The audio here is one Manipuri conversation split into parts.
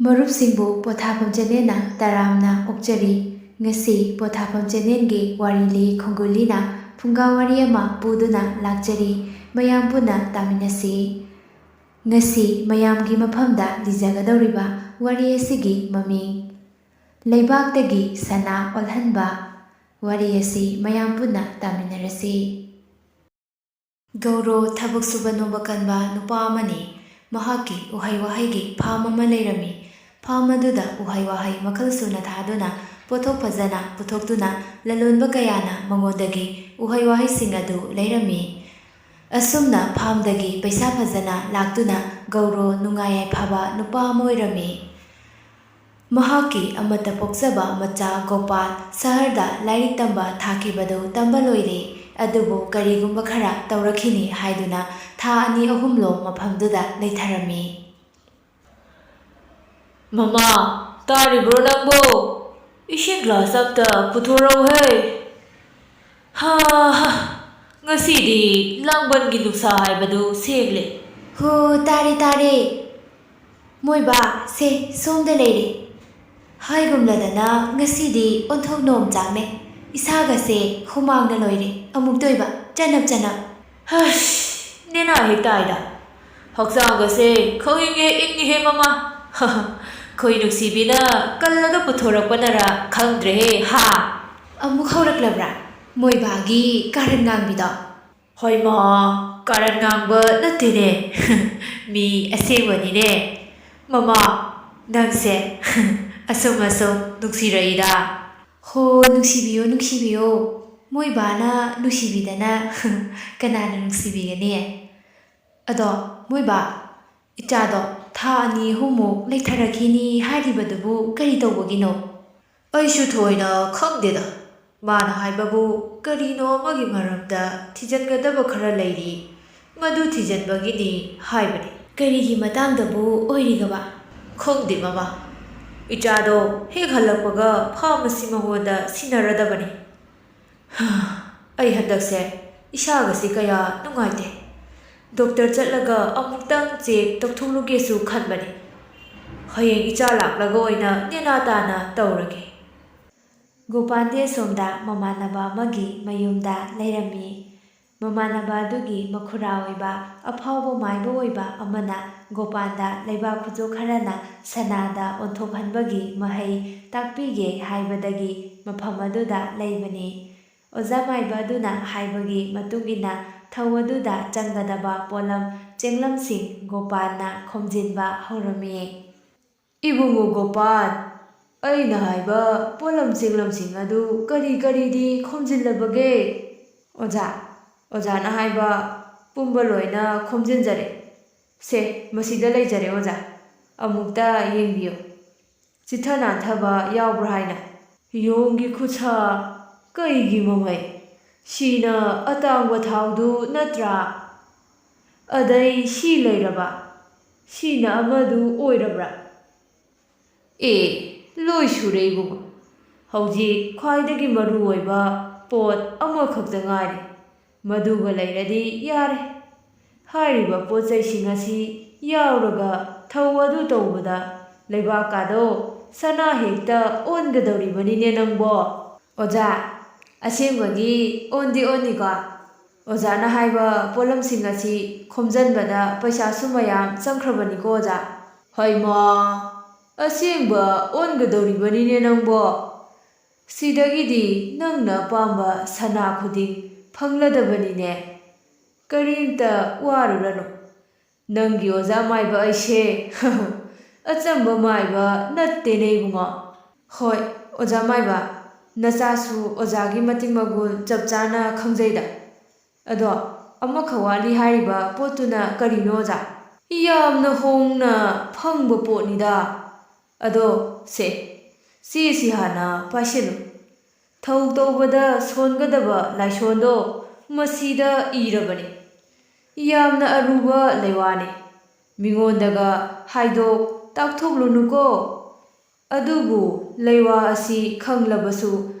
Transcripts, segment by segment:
ꯃꯔꯨꯞꯁꯤꯡꯕꯨ ꯄꯣꯊꯥꯐꯝ ꯆꯦꯅꯦꯜꯅ ꯇꯔꯥꯝꯅ ꯑꯣꯛꯆꯔꯤ꯫ ꯉꯁꯤ ꯄꯣꯊꯥꯐꯝ ꯆꯦꯅꯦꯜꯒꯤ ꯋꯥꯔꯤ ꯂꯤ ꯈꯣꯡꯒꯨꯜꯂꯤꯅ ꯐꯨꯡꯒꯥ ꯋꯥꯔꯤ ꯑꯃ ꯄꯨꯗꯨꯅ ꯂꯥꯛꯆꯔꯤ꯫ ꯃꯌꯥꯝ ꯄꯨꯟꯅ ꯇꯥꯃꯤꯟꯅꯁꯤ꯫ ꯉꯁꯤ ꯃꯌꯥꯝꯒꯤ ꯃꯐꯝꯗ ꯂꯤꯖꯒꯗꯧꯔꯤꯕ ꯋꯥꯔꯤ ꯑꯁꯤꯒꯤ ꯃꯃꯤꯡ ꯂꯩꯕꯥꯛꯇꯒꯤ ꯁꯅꯥ ꯑꯣꯜꯍꯟꯕ꯫ ꯋꯥꯔꯤ ꯑꯁꯤ ꯃꯌꯥꯝ ꯄꯨꯟꯅ ꯇꯥꯃꯤꯟꯅꯔꯁꯤ꯫ ꯒꯧꯔꯣ ꯊꯕꯛ ꯁꯨꯕ ꯅꯣꯝꯕ ꯀꯟꯕ ꯅꯨꯄꯥ ꯑꯃꯅꯤ꯫ ꯃꯍꯥꯛꯀꯤ ꯎꯍꯩ ꯋꯥꯍꯩꯒꯤ ꯐꯥꯔꯝ ꯑꯃ ꯂꯩꯔꯝꯃꯤ꯫ ꯐꯥꯔꯝ ꯑꯗꯨꯗ ꯎꯍꯩ ꯋꯥꯍꯩ ꯃꯈꯜ ꯁꯨꯅ ꯊꯥꯗꯨꯅ ꯄꯣꯠꯊꯣꯛ ꯐꯖꯅ ꯄꯨꯊꯣꯛꯇꯨꯅ ꯂꯂꯣꯟꯕ ꯀꯌꯥꯅ ꯃꯉꯣꯟꯗꯒꯤ ꯎꯍꯩ ꯋꯥꯍꯩꯁꯤꯡ ꯑꯗꯨ ꯂꯩꯔꯝꯃꯤ꯫ ꯑꯁꯨꯝꯅ ꯐꯥꯔꯝꯗꯒꯤ ꯄꯩꯁꯥ ꯐꯖꯅ ꯂꯥꯛꯇꯨꯅ ꯒꯧꯔꯣ ꯅꯨꯡꯉꯥꯏ ꯌꯥꯏꯐꯕ ꯅꯨꯄꯥ ꯑꯃ ꯑꯣꯏꯔꯝꯃꯤ꯫ ꯃꯍꯥꯛꯀꯤ ꯑꯃꯠꯇ ꯄꯣꯛꯆꯕ ꯃꯆꯥ ꯒꯣꯄꯥꯜ ꯁꯍꯔꯗ ꯂꯥꯏꯔꯤꯛ ꯇꯝꯕ ꯊꯥꯈꯤꯕꯗꯨ ꯇꯝꯕ ꯂꯣꯏꯔꯦ꯫ ꯑꯗꯨꯕꯨ ꯀꯔꯤꯒꯨꯝꯕ ꯈꯔ ꯇꯧꯔꯛꯈꯤꯅꯤ ꯍꯥꯏꯗꯨꯅ ꯊꯥ 2-3ꯂꯣꯝ ꯃꯐꯝꯗꯨꯗ ꯂꯩꯊꯔꯝꯃꯤ꯫ ꯃꯃꯥ, ꯇꯥꯔꯤꯕ꯭ꯔꯣ ꯅꯪꯕꯣ? ꯏꯁꯤꯡ ꯒ꯭ꯂꯥꯁ ꯑꯝꯇ ꯄꯨꯊꯣꯔꯛꯎꯍꯦ꯫ ꯍꯥ ꯉꯁꯤꯗꯤ ꯂꯥꯡꯕꯟꯒꯤ ꯅꯨꯡꯁꯥ ꯍꯥꯏꯕꯗꯨ ꯁꯦꯡꯂꯦ꯫ ꯍꯣ ꯇꯥꯔꯦ꯫ ꯃꯣꯏꯕꯥ ꯁꯦ ꯁꯣꯝꯗ ꯂꯩꯔꯦ꯫ ꯍꯥꯏꯒꯨꯝꯂꯗꯅ ꯉꯁꯤꯗꯤ ꯑꯣꯟꯊꯣꯛ ꯅꯣꯝ ꯆꯥꯛꯅꯩ꯫ ꯏꯁꯥꯒꯁꯦ ꯍꯨꯃꯥꯡꯅ ꯂꯣꯏꯔꯦ ꯑꯃꯨꯛꯇꯣꯏꯕ ꯆꯅꯞ꯫ ꯅꯦꯅꯥ ꯍꯦꯛ ꯇꯥꯏꯗ꯫ ꯍꯛꯆꯥꯡꯒꯁꯦ ꯈꯪꯏꯪ ꯍꯦꯛ ꯏꯪꯉꯤꯍꯦ ꯃꯃꯥ꯫ ꯈꯣꯏ ꯅꯨꯡꯁꯤꯕꯤꯅ ꯀꯜꯂꯒ ꯄꯨꯊꯣꯔꯛꯄꯅꯔꯥ ꯈꯪꯗ꯭ꯔꯦꯍꯦ ꯍꯥ꯫ ꯑꯃꯨꯛ ꯍꯧꯔꯛꯂꯕ꯭ꯔꯥ ꯃꯣꯏꯕꯥꯒꯤ ꯀꯥꯔꯟ ꯉꯥꯡꯕꯤꯗꯣ? ꯍꯣꯏꯃꯥ, ꯀꯥꯔꯟ ꯉꯥꯡꯕ ꯅꯠꯇꯦꯅꯦ, ꯃꯤ ꯑꯁꯦꯡꯕꯅꯤꯅꯦ꯫ ꯃꯃꯥ, ꯅꯪꯁꯦ ꯑꯁꯨꯝ ꯅꯨꯡꯁꯤꯔꯛꯏꯗ꯫ ꯍꯣ ꯅꯨꯡꯁꯤꯕꯤꯌꯣ꯫ ꯃꯣꯏꯕꯥꯅ ꯅꯨꯡꯁꯤꯕꯤꯗꯅ ꯀꯅꯥꯅ ꯅꯨꯡꯁꯤꯕꯤꯒꯅꯤ? ꯑꯗꯣ ꯃꯣꯏꯕꯥ, ꯏꯆꯥꯗꯣ ꯊꯥ 2-3ꯃꯨꯛ ꯂꯩꯊꯔꯛꯈꯤꯅꯤ ꯍꯥꯏꯔꯤꯕꯗꯨꯕꯨ ꯀꯔꯤ ꯇꯧꯕꯒꯤꯅꯣ? ꯑꯩꯁꯨ ꯊꯣꯏꯅ ꯈꯪꯗꯦꯗ꯫ ꯃꯥꯅ ꯍꯥꯏꯕꯕꯨ ꯀꯔꯤꯅꯣ ꯑꯃꯒꯤ ꯃꯔꯝꯗ ꯊꯤꯖꯤꯟꯒꯗꯕ ꯈꯔ ꯂꯩꯔꯤ, ꯃꯗꯨ ꯊꯤꯖꯤꯟꯕꯒꯤꯅꯤ ꯍꯥꯏꯕꯅꯤ꯫ ꯀꯔꯤꯒꯤ ꯃꯇꯥꯡꯗꯕꯨ ꯑꯣꯏꯔꯤꯒꯕ? ꯈꯪꯗꯦ ꯃꯃꯥ꯫ ꯏꯆꯥꯗꯣ ꯍꯦꯛ ꯍꯜꯂꯛꯄꯒ ꯐꯥꯔꯝ ꯑꯁꯤ ꯃꯉꯣꯟꯗ ꯁꯤꯟꯅꯔꯗꯕꯅꯤ꯫ ꯑꯩ ꯍꯟꯗꯛꯁꯦ ꯏꯁꯥꯒꯁꯤ ꯀꯌꯥ ꯅꯨꯡꯉꯥꯏꯇꯦ꯫ ꯗꯣꯛꯇꯔ ꯆꯠꯂꯒ ꯑꯃꯨꯛꯇꯪ ꯆꯦꯛ ꯇꯧꯊꯣꯛꯂꯨꯒꯦꯁꯨ ꯈꯟꯕꯅꯤ꯫ ꯍꯌꯦꯡ ꯏꯆꯥ ꯂꯥꯛꯂꯒ ꯑꯣꯏꯅ ꯅꯦꯅꯥ ꯇꯥꯅ ꯇꯧꯔꯒꯦ꯫ ꯒꯣꯄꯥꯜꯗꯤ ꯑꯁꯣꯝꯗ ꯃꯃꯥꯟꯅꯕ ꯑꯃꯒꯤ ꯃꯌꯨꯝꯗ ꯂꯩꯔꯝꯃꯤ꯫ ꯃꯃꯥꯟꯅꯕ ꯑꯗꯨꯒꯤ ꯃꯈꯨꯔꯥ ꯑꯣꯏꯕ ꯑꯐꯥꯎꯕ ꯃꯥꯏꯕ ꯑꯣꯏꯕ ꯑꯃꯅ ꯒꯣꯄꯥꯜꯗ ꯂꯩꯕꯥꯛ ꯈꯨꯠꯆꯨ ꯈꯔꯅ ꯁꯅꯥꯗ ꯑꯣꯟꯊꯣꯛꯍꯟꯕꯒꯤ ꯃꯍꯩ ꯇꯥꯛꯄꯤꯒꯦ ꯍꯥꯏꯕꯗꯒꯤ ꯃꯐꯝ ꯑꯗꯨꯗ ꯂꯩꯕꯅꯤ꯫ ꯑꯣꯖꯥ ꯃꯥꯏꯕ ꯑꯗꯨꯅ ꯍꯥꯏꯕꯒꯤ ꯃꯇꯨꯡꯏꯟꯅ ꯊꯧ ꯑꯗꯨꯗ ꯆꯪꯒꯗꯕ ꯄꯣꯠꯂꯝ ꯆꯦꯡꯂꯝꯁꯤꯡ ꯒꯣꯄꯥꯜꯅ ꯈꯣꯝꯖꯤꯟꯕ ꯍꯧꯔꯝꯃꯤ꯫ ꯏꯕꯨꯡꯉꯣ ꯒꯣꯄꯥꯜ, ꯑꯩꯅ ꯍꯥꯏꯕ ꯄꯣꯠꯂꯝ ꯆꯦꯡꯂꯝꯁꯤꯡ ꯑꯗꯨ ꯀꯔꯤꯗꯤ ꯈꯣꯝꯖꯤꯜꯂꯕꯒꯦ? ꯑꯣꯖꯥꯅ ꯍꯥꯏꯕ ꯄꯨꯝꯕ ꯂꯣꯏꯅ ꯈꯣꯝꯖꯤꯟꯖꯔꯦ꯫ ꯁꯦ ꯃꯁꯤꯗ ꯂꯩꯖꯔꯦ ꯑꯣꯖꯥ, ꯑꯃꯨꯛꯇ ꯌꯦꯡꯕꯤꯌꯨ꯫ ꯆꯤꯊ ꯅꯥꯟꯊꯕ ꯌꯥꯎꯕ꯭ꯔꯥ ꯍꯥꯏꯅ꯫ ꯌꯣꯡꯒꯤ ꯈꯨꯠꯁꯥ, ꯀꯩꯒꯤ ꯃꯃꯩ? ꯁꯤꯅ ꯑꯇꯥꯡꯕ ꯊꯥꯎꯗꯨ ꯅꯠꯇ꯭ꯔꯥ? ꯑꯗꯩ ꯁꯤ ꯂꯩꯔꯕ, ꯁꯤꯅ ꯑꯃꯗꯨ ꯑꯣꯏꯔꯕ꯭ꯔꯥ? ꯂꯣꯏ ꯁꯨꯔꯦ ꯏꯕꯨꯡꯉꯣ꯫ ꯍꯧꯖꯤꯛ ꯈ꯭ꯋꯥꯏꯗꯒꯤ ꯃꯔꯨ ꯑꯣꯏꯕ ꯄꯣꯠ ꯑꯃꯈꯛꯇ ꯉꯥꯏꯔꯦ, ꯃꯗꯨꯒ ꯂꯩꯔꯗꯤ ꯌꯥꯔꯦ꯫ ꯍꯥꯏꯔꯤꯕ ꯄꯣꯠꯆꯩꯁꯤꯡ ꯑꯁꯤ ꯌꯥꯎꯔꯒ ꯊꯧ ꯑꯗꯨ ꯇꯧꯕꯗ ꯂꯩꯕꯥꯛꯀꯥꯗꯣ ꯁꯅꯥ ꯍꯦꯛꯇ ꯑꯣꯟꯒꯗꯧꯔꯤꯕꯅꯤꯅꯦ ꯅꯪꯕꯣ꯫ ꯑꯣꯖꯥ, ꯑꯁꯦꯡꯕꯒꯤ ꯑꯣꯟꯗꯤ ꯑꯣꯟꯅꯤꯀꯣ? ꯑꯣꯖꯥꯅ ꯍꯥꯏꯕ ꯄꯣꯠꯂꯝꯁꯤꯡ ꯑꯁꯤ ꯈꯣꯝꯖꯟꯕꯗ ꯄꯩꯁꯥꯁꯨ ꯃꯌꯥꯝ ꯆꯪꯈ꯭ꯔꯕꯅꯤꯀꯣ ꯑꯣꯖꯥ꯫ ꯍꯩꯃꯥ, ꯑꯁꯦꯡꯕ ꯑꯣꯟꯒꯗꯧꯔꯤꯕꯅꯤꯅꯦ ꯅꯪꯕꯣ꯫ ꯁꯤꯗꯒꯤꯗꯤ ꯅꯪꯅ ꯑꯄꯥꯝꯕ ꯁꯅꯥ ꯈꯨꯗꯤꯡ ꯐꯪꯂꯗꯕꯅꯤꯅꯦ꯫ ꯀꯔꯤꯝꯇ ꯋꯥꯔꯨꯔꯅꯨ꯫ ꯅꯪꯒꯤ ꯑꯣꯖꯥ ꯃꯥꯏꯕ ꯑꯩꯁꯦ ꯑꯆꯝꯕ ꯃꯥꯏꯕ ꯅꯠꯇꯦꯅꯦ ꯏꯕꯨꯡꯉꯣ꯫ ꯍꯣꯏ ꯑꯣꯖꯥ ꯃꯥꯏꯕ, ꯅꯆꯥꯁꯨ ꯑꯣꯖꯥꯒꯤ ꯃꯇꯤꯛ ꯃꯒꯨꯟ ꯆꯞ ꯆꯥꯅ ꯈꯪꯖꯩꯗ꯫ ꯑꯗꯣ ꯑꯃꯈꯛ ꯋꯥꯠꯂꯤ ꯍꯥꯏꯔꯤꯕ ꯄꯣꯠꯇꯨꯅ ꯀꯔꯤꯅꯣ ꯑꯣꯖꯥ? ꯌꯥꯝꯅ ꯍꯣꯡꯅ ꯐꯪꯕ ꯄꯣꯠꯅꯤꯗ꯫ ꯑꯗꯣ ꯆꯦꯁꯤ ꯍꯥꯟꯅ ꯄꯥꯏꯁꯤꯜꯂꯨ꯫ ꯊꯧ ꯇꯧꯕꯗ ꯁꯣꯟꯒꯗꯕ ꯂꯥꯏꯁꯣꯟꯗꯣ ꯃꯁꯤꯗ ꯏꯔꯕꯅꯤ꯫ ꯌꯥꯝꯅ ꯑꯔꯨꯕ ꯂꯩꯋꯥꯅꯤ, ꯃꯤꯉꯣꯟꯗꯒ ꯍꯥꯏꯗꯣꯛ ꯇꯥꯛꯊꯣꯛꯂꯨꯅꯨꯀꯣ꯫ ꯑꯗꯨꯕꯨ ꯂꯩꯋꯥ ꯑꯁꯤ ꯈꯪꯂꯕꯁꯨ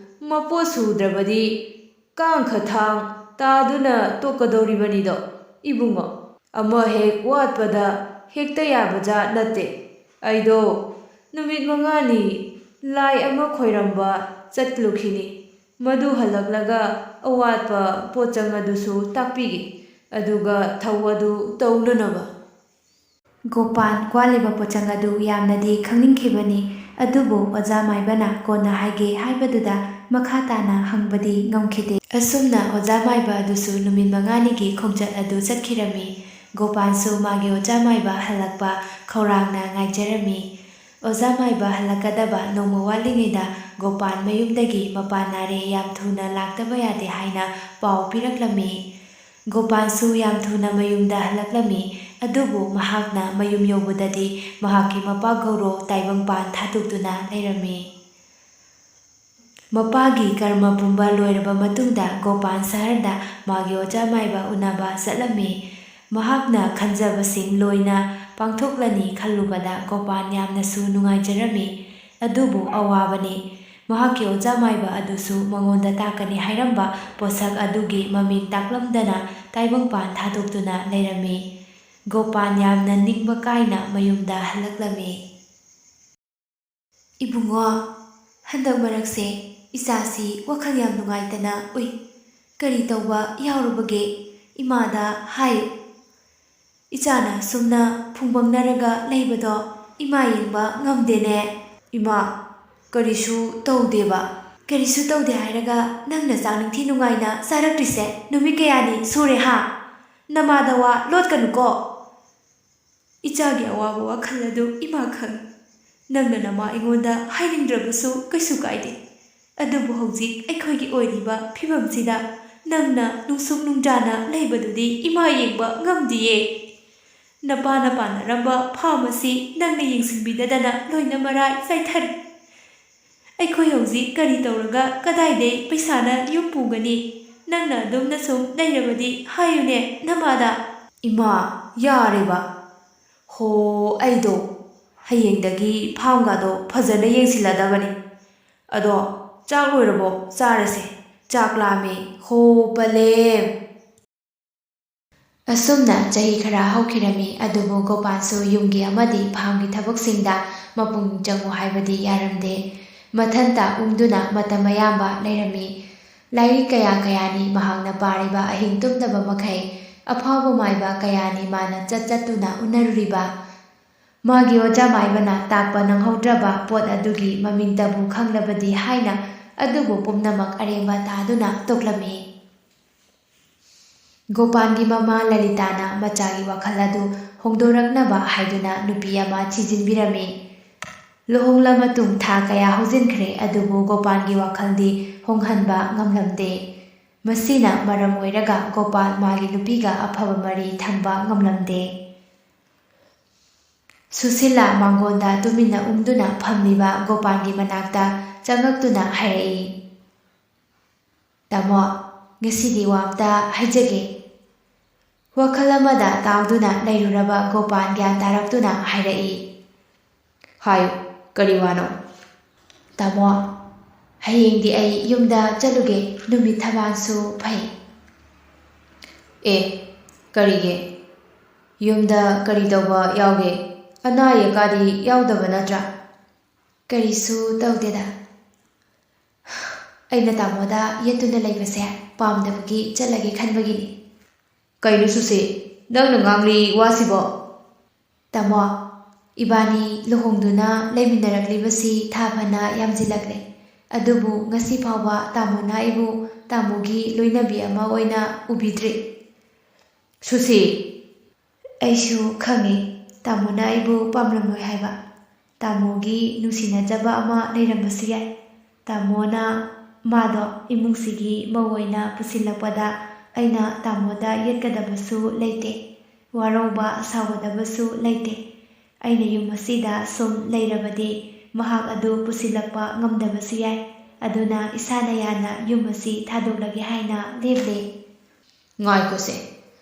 ꯃꯄꯣꯠ ꯁꯨꯗ꯭ꯔꯕꯗꯤ ꯀꯥꯡꯈ-ꯊꯥꯡ ꯇꯥꯗꯨꯅ ꯇꯣꯛꯀꯗꯧꯔꯤꯕꯅꯤꯗꯣ ꯏꯕꯨꯡꯉꯣ꯫ ꯑꯃ ꯍꯦꯛ ꯋꯥꯠꯄꯗ ꯍꯦꯛꯇ ꯌꯥꯕꯖꯥꯠ ꯅꯠꯇꯦ꯫ ꯑꯩꯗꯣ ꯅꯨꯃꯤꯠ 5ꯅꯤ ꯂꯥꯏ ꯑꯃ ꯈꯣꯏꯔꯝꯕ ꯆꯠꯂꯨꯈꯤꯅꯤ꯫ ꯃꯗꯨ ꯍꯜꯂꯛꯂꯒ ꯑꯋꯥꯠꯄ ꯄꯣꯠꯆꯪ ꯑꯗꯨꯁꯨ ꯇꯥꯛꯄꯤꯒꯦ, ꯑꯗꯨꯒ ꯊꯧ ꯑꯗꯨ ꯇꯧꯅꯅꯕ꯫ ꯒꯣꯄꯥꯟ ꯋꯥꯠꯂꯤꯕ ꯄꯣꯠꯆꯪ ꯑꯗꯨ ꯌꯥꯝꯅꯗꯤ ꯈꯪꯅꯤꯡꯈꯤꯕꯅꯤ, ꯑꯗꯨꯕꯨ ꯑꯣꯖꯥ ꯃꯥꯏꯕꯅ ꯀꯣꯟꯅ ꯍꯥꯏꯒꯦ ꯍꯥꯏꯕꯗꯨꯗ ꯃꯈꯥ ꯇꯥꯅ ꯍꯪꯕꯗꯤ ꯉꯝꯈꯤꯗꯦ꯫ ꯑꯁꯨꯝꯅ ꯑꯣꯖꯥ ꯃꯥꯏꯕ ꯑꯗꯨꯁꯨ ꯅꯨꯃꯤꯠ 5ꯅꯤꯒꯤ ꯈꯣꯡꯆꯠ ꯑꯗꯨ ꯆꯠꯈꯤꯔꯝꯃꯤ꯫ ꯒꯣꯄꯥꯟꯁꯨ ꯃꯥꯒꯤ ꯑꯣꯖꯥ ꯃꯥꯏꯕ ꯍꯜꯂꯛꯄ ꯈꯧꯔꯥꯡꯅ ꯉꯥꯏꯖꯔꯝꯃꯤ꯫ ꯑꯣꯖꯥ ꯃꯥꯏꯕ ꯍꯜꯂꯛꯀꯗꯕ ꯅꯣꯡꯃ ꯋꯥꯠꯂꯤꯉꯩꯗ ꯒꯣꯄꯥꯟ ꯃꯌꯨꯝꯗꯒꯤ ꯃꯄꯥꯟ ꯅꯥꯔꯦ, ꯌꯥꯝ ꯊꯨꯅ ꯂꯥꯛꯇꯕ ꯌꯥꯗꯦ ꯍꯥꯏꯅ ꯄꯥꯎ ꯄꯤꯔꯛꯂꯝꯃꯤ꯫ ꯒꯣꯄꯥꯟꯁꯨ ꯌꯥꯝ ꯊꯨꯅ ꯃꯌꯨꯝꯗ ꯍꯜꯂꯛꯂꯝꯃꯤ, ꯑꯗꯨꯕꯨ ꯃꯍꯥꯛꯅ ꯃꯌꯨꯝ ꯌꯧꯕꯗꯗꯤ ꯃꯍꯥꯛꯀꯤ ꯃꯄꯥ ꯒꯧꯔꯣ ꯇꯥꯏꯕꯪꯄꯥꯟ ꯊꯥꯗꯣꯛꯇꯨꯅ ꯂꯩꯔꯝꯃꯤ꯫ ꯃꯄꯥꯒꯤ ꯀꯔꯃ ꯄꯨꯝꯕ ꯂꯣꯏꯔꯕ ꯃꯇꯨꯡꯗ ꯒꯣꯄꯥꯟ ꯁꯍꯔꯗ ꯃꯥꯒꯤ ꯑꯣꯖꯥ ꯃꯥꯏꯕ ꯎꯅꯕ ꯆꯠꯂꯝꯃꯤ꯫ ꯃꯍꯥꯛꯅ ꯈꯟꯖꯕꯁꯤꯡ ꯂꯣꯏꯅ ꯄꯥꯡꯊꯣꯛꯂꯅꯤ ꯈꯜꯂꯨꯕꯗ ꯒꯣꯄꯥꯟ ꯌꯥꯝꯅꯁꯨ ꯅꯨꯡꯉꯥꯏꯖꯔꯝꯃꯤ꯫ ꯑꯗꯨꯕꯨ ꯑꯋꯥꯕꯅꯤ, ꯃꯍꯥꯛꯀꯤ ꯑꯣꯖꯥ ꯃꯥꯏꯕ ꯑꯗꯨꯁꯨ ꯃꯉꯣꯟꯗ ꯇꯥꯛꯀꯅꯤ ꯍꯥꯏꯔꯝꯕ ꯄꯣꯠꯁꯛ ꯑꯗꯨꯒꯤ ꯃꯃꯤꯡ ꯇꯥꯛꯂꯝꯗꯅ ꯇꯥꯏꯕꯪꯄꯥꯟ ꯊꯥꯗꯣꯛꯇꯨꯅ ꯂꯩꯔꯝꯃꯤ꯫ ꯒꯣꯄꯥꯟ ꯌꯥꯝꯅ ꯅꯤꯡꯕ ꯀꯥꯏꯅ ꯃꯌꯨꯝꯗ ꯍꯜꯂꯛꯂꯝꯃꯤ꯫ "ꯏꯕꯨꯡꯉꯣ, ꯍꯟꯗꯛ ꯃꯔꯛꯁꯦ ꯏꯆꯥꯁꯤ ꯋꯥꯈꯜ ꯌꯥꯝ ꯅꯨꯡꯉꯥꯏꯇꯅ ꯎꯏ꯫ ꯀꯔꯤ ꯇꯧꯕ ꯌꯥꯎꯔꯨꯕꯒꯦ? ꯏꯃꯥꯗ ꯍꯥꯏꯌꯨ꯫ ꯏꯆꯥꯅ ꯁꯨꯝꯅ ꯐꯨꯡꯕꯪꯅꯔꯒ ꯂꯩꯕꯗꯣ ꯏꯃꯥ ꯌꯦꯡꯕ ꯉꯝꯗꯦꯅꯦ." "ꯏꯃꯥ, ꯀꯔꯤꯁꯨ ꯇꯧꯗꯦꯕ." "ꯀꯔꯤꯁꯨ ꯇꯧꯗꯦ ꯍꯥꯏꯔꯒ ꯅꯪꯅ ꯆꯥꯛ ꯅꯤꯡꯊꯤ ꯅꯨꯡꯉꯥꯏꯅ ꯆꯥꯔꯛꯇ꯭ꯔꯤꯁꯦ ꯅꯨꯃꯤꯠ ꯀꯌꯥꯅꯤ ꯁꯨꯔꯦ ꯍꯥ? ꯅꯃꯥꯗ ꯋꯥ ꯂꯣꯠꯀꯅꯨꯀꯣ꯫ ꯏꯆꯥꯒꯤ ꯑꯋꯥꯕ ꯋꯥꯈꯜ ꯑꯗꯨ ꯏꯃꯥ ꯈꯪꯏ꯫ ꯅꯪꯅ ꯅꯃꯥ ꯑꯩꯉꯣꯟꯗ ꯍꯥꯏꯅꯤꯡꯗ꯭ꯔꯕꯁꯨ ꯀꯩꯁꯨ ꯀꯥꯏꯗꯦ, ꯑꯗꯨꯕꯨ ꯍꯧꯖꯤꯛ ꯑꯩꯈꯣꯏꯒꯤ ꯑꯣꯏꯔꯤꯕ ꯐꯤꯚꯝꯁꯤꯗ ꯅꯪꯅ ꯅꯨꯡꯁꯨꯛ ꯅꯨꯡꯖꯥꯅ ꯂꯩꯕꯗꯨꯗꯤ ꯏꯃꯥ ꯌꯦꯡꯕ ꯉꯝꯗꯤꯌꯦ꯫ ꯅꯄꯥꯅ ꯄꯥꯟꯅꯔꯝꯕ ꯐꯥꯝ ꯑꯁꯤ ꯅꯪꯅ ꯌꯦꯡꯁꯤꯟꯕꯤꯗꯗꯅ ꯂꯣꯏꯅ ꯃꯔꯥꯏ ꯆꯥꯏꯊꯔꯦ꯫ ꯑꯩꯈꯣꯏ ꯍꯧꯖꯤꯛ ꯀꯔꯤ ꯇꯧꯔꯒ ꯀꯗꯥꯏꯗꯩ ꯄꯩꯁꯥꯅ ꯌꯨꯝ ꯄꯨꯒꯅꯤ? ꯅꯪꯅ ꯑꯗꯨꯝꯅ ꯁꯨꯝ ꯂꯩꯔꯕꯗꯤ ꯍꯥꯏꯌꯨꯅꯦ ꯅꯃꯥꯗ." "ꯏꯃꯥ, ꯌꯥꯔꯦꯕ꯫ ꯍꯣ, ꯑꯩꯗꯣ ꯍꯌꯦꯡꯗꯒꯤ ꯐꯥꯝꯒꯗꯣ ꯐꯖꯅ ꯌꯦꯡꯁꯤꯜꯂꯗꯕꯅꯤ꯫ ꯑꯗꯣ ꯆꯥꯛ ꯂꯣꯏꯔꯕꯣ? ꯆꯥꯔꯁꯦ, ꯆꯥꯛ ꯂꯥꯝꯃꯦ꯫ ꯍꯣ ꯄꯂꯦꯝ." ꯑꯁꯨꯝꯅ ꯆꯍꯤ ꯈꯔ ꯍꯧꯈꯤꯔꯝꯃꯤ, ꯑꯗꯨꯕꯨ ꯒꯣꯄꯥꯟꯁꯨ ꯌꯨꯝꯒꯤ ꯑꯃꯗꯤ ꯐꯥꯝꯒꯤ ꯊꯕꯛꯁꯤꯡꯗ ꯃꯄꯨꯡ ꯆꯪꯉꯨ ꯍꯥꯏꯕꯗꯤ ꯌꯥꯔꯝꯗꯦ꯫ ꯃꯊꯟꯇ ꯎꯪꯗꯨꯅ ꯃꯇꯝ ꯑꯌꯥꯝꯕ ꯂꯩꯔꯝꯃꯤ꯫ ꯂꯥꯏꯔꯤꯛ ꯀꯌꯥ ꯀꯌꯥꯅꯤ ꯃꯍꯥꯛꯅ ꯄꯥꯔꯤꯕ, ꯑꯍꯤꯡ ꯇꯨꯝꯗꯕ ꯃꯈꯩ꯫ ꯑꯐꯥꯎꯕ ꯃꯥꯏꯕ ꯀꯌꯥꯅꯤ ꯃꯥꯅ ꯆꯠꯇꯨꯅ ꯎꯅꯔꯨꯔꯤꯕ꯫ ꯃꯥꯒꯤ ꯑꯣꯖꯥ ꯃꯥꯏꯕꯅ ꯇꯥꯛꯄ ꯅꯪꯍꯧꯗ꯭ꯔꯕ ꯄꯣꯠ ꯑꯗꯨꯒꯤ ꯃꯃꯤꯡꯇꯕꯨ ꯈꯪꯂꯕꯗꯤ ꯍꯥꯏꯅ, ꯑꯗꯨꯕꯨ ꯄꯨꯝꯅꯃꯛ ꯑꯔꯦꯝꯕ ꯇꯥꯗꯨꯅ ꯇꯣꯛꯂꯝꯃꯤ꯫ ꯒꯣꯄꯥꯟꯒꯤ ꯃꯃꯥ ꯂꯂꯤꯇꯥꯅ ꯃꯆꯥꯒꯤ ꯋꯥꯈꯜ ꯑꯗꯨ ꯍꯣꯡꯗꯣꯔꯛꯅꯕ ꯍꯥꯏꯗꯨꯅ ꯅꯨꯄꯤ ꯑꯃ ꯊꯤꯖꯤꯟꯕꯤꯔꯝꯃꯤ꯫ ꯂꯨꯍꯣꯡꯂ ꯃꯇꯨꯡ ꯊꯥ ꯀꯌꯥ ꯍꯧꯖꯤꯟꯈ꯭ꯔꯦ, ꯑꯗꯨꯕꯨ ꯒꯣꯄꯥꯟꯒꯤ ꯋꯥꯈꯜꯗꯤ ꯍꯣꯡꯍꯟꯕ ꯉꯝꯂꯝꯗꯦ꯫ ꯃꯁꯤꯅ ꯃꯔꯝ ꯑꯣꯏꯔꯒ ꯒꯣꯄꯥꯟ ꯃꯥꯒꯤ ꯅꯨꯄꯤꯒ ꯑꯐꯕ ꯃꯔꯤ ꯊꯝꯕ ꯉꯝꯂꯝꯗꯦ꯫ ꯁꯨꯁꯤꯂꯥ ꯃꯥꯡꯒꯣꯟꯗ ꯇꯨꯃꯤꯟꯅ ꯎꯪꯗꯨꯅ ꯐꯝꯂꯤꯕ ꯒꯣꯄꯥꯟꯒꯤ ꯃꯅꯥꯛꯇ ꯆꯪꯉꯛꯇꯨꯅ ꯍꯥꯏꯔꯛꯏ, "ꯇꯥꯃꯣ, ꯉꯁꯤꯗꯤ ꯋꯥ ꯑꯝꯇ ꯍꯥꯏꯖꯒꯦ." ꯋꯥꯈꯜ ꯑꯃꯗ ꯇꯥꯎꯗꯨꯅ ꯂꯩꯔꯨꯔꯕ ꯒꯣꯄꯥꯟ ꯒ꯭ꯌꯥꯟ ꯇꯥꯔꯛꯇꯨꯅ ꯍꯥꯏꯔꯛꯏ, "ꯍꯥꯏꯌꯨ, ꯀꯔꯤ ꯋꯥꯅꯣ?" "ꯇꯥꯃꯣ, ꯍꯌꯦꯡꯗꯤ ꯑꯩ ꯌꯨꯝꯗ ꯆꯠꯂꯨꯒꯦ, ꯅꯨꯃꯤꯠ ꯊꯕꯥꯟꯁꯨ ꯐꯩ." "ꯑꯦ, ꯀꯔꯤꯒꯤ? ꯌꯨꯝꯗ ꯀꯔꯤ ꯇꯧꯕ ꯌꯥꯎꯒꯦ? ꯑꯅꯥ ꯑꯌꯦꯛꯀꯗꯤ ꯌꯥꯎꯗꯕ ꯅꯠꯇ꯭ꯔꯥ?" "ꯀꯔꯤꯁꯨ ꯇꯧꯗꯦꯗ. ꯑꯩꯅ ꯇꯥꯃꯣꯗ ꯌꯦꯠꯇꯨꯅ ꯂꯩꯕꯁꯦ ꯄꯥꯝꯗꯕꯒꯤ ꯆꯠꯂꯒꯦ ꯈꯟꯕꯒꯤꯅꯤ." "ꯀꯩꯅꯣ ꯁꯨꯁꯤ, ꯅꯪꯅ ꯉꯥꯡꯂꯤ ꯋꯥꯁꯤꯕꯣ?" "ꯇꯥꯃꯣ, ꯏꯕꯥꯅꯤ ꯂꯨꯍꯣꯡꯗꯨꯅ ꯂꯩꯃꯤꯟꯅꯔꯛꯂꯤꯕꯁꯤ ꯊꯥ ꯐꯅ ꯌꯥꯝꯖꯤꯜꯂꯛꯂꯦ, ꯑꯗꯨꯕꯨ ꯉꯁꯤ ꯐꯥꯎꯕ ꯇꯥꯃꯣꯅ ꯑꯩꯕꯨ ꯇꯥꯃꯣꯒꯤ ꯂꯣꯏꯅꯕꯤ ꯑꯃ ꯑꯣꯏꯅ ꯎꯕꯤꯗ꯭ꯔꯤ." "ꯁꯨꯁꯤ." "ꯑꯩꯁꯨ ꯈꯪꯏ ꯇꯥꯃꯣꯅ ꯑꯩꯕꯨ ꯄꯥꯝꯂꯝꯂꯣꯏ ꯍꯥꯏꯕ꯫ ꯇꯥꯃꯣꯒꯤ ꯅꯨꯡꯁꯤꯅꯖꯕ ꯑꯃ ꯂꯩꯔꯝꯕꯁꯨ ꯌꯥꯏ꯫ ꯇꯥꯃꯣꯅ ꯃꯥꯗꯣ ꯏꯃꯨꯡꯁꯤꯒꯤ ꯃꯧ ꯑꯣꯏꯅ ꯄꯨꯁꯤꯜꯂꯛꯄꯗ ꯑꯩꯅ ꯇꯥꯃꯣꯗ ꯌꯦꯠꯀꯗꯕꯁꯨ ꯂꯩꯇꯦ, ꯋꯥꯔꯧꯕ ꯁꯥꯎꯒꯗꯕꯁꯨ ꯂꯩꯇꯦ꯫ ꯑꯩꯅ ꯌꯨꯝ ꯑꯁꯤꯗ ꯁꯨꯝ ꯂꯩꯔꯕꯗꯤ ꯃꯍꯥꯛ ꯑꯗꯨ ꯄꯨꯁꯤꯜꯂꯛꯄ ꯉꯝꯗꯕꯁꯨ ꯌꯥꯏ, ꯑꯗꯨꯅ ꯏꯁꯥꯅ ꯌꯥꯅ ꯌꯨꯝ ꯑꯁꯤ ꯊꯥꯗꯣꯛꯂꯒꯦ ꯍꯥꯏꯅ ꯂꯦꯞꯂꯦ." "ꯉꯥꯏꯈꯣꯁꯦ,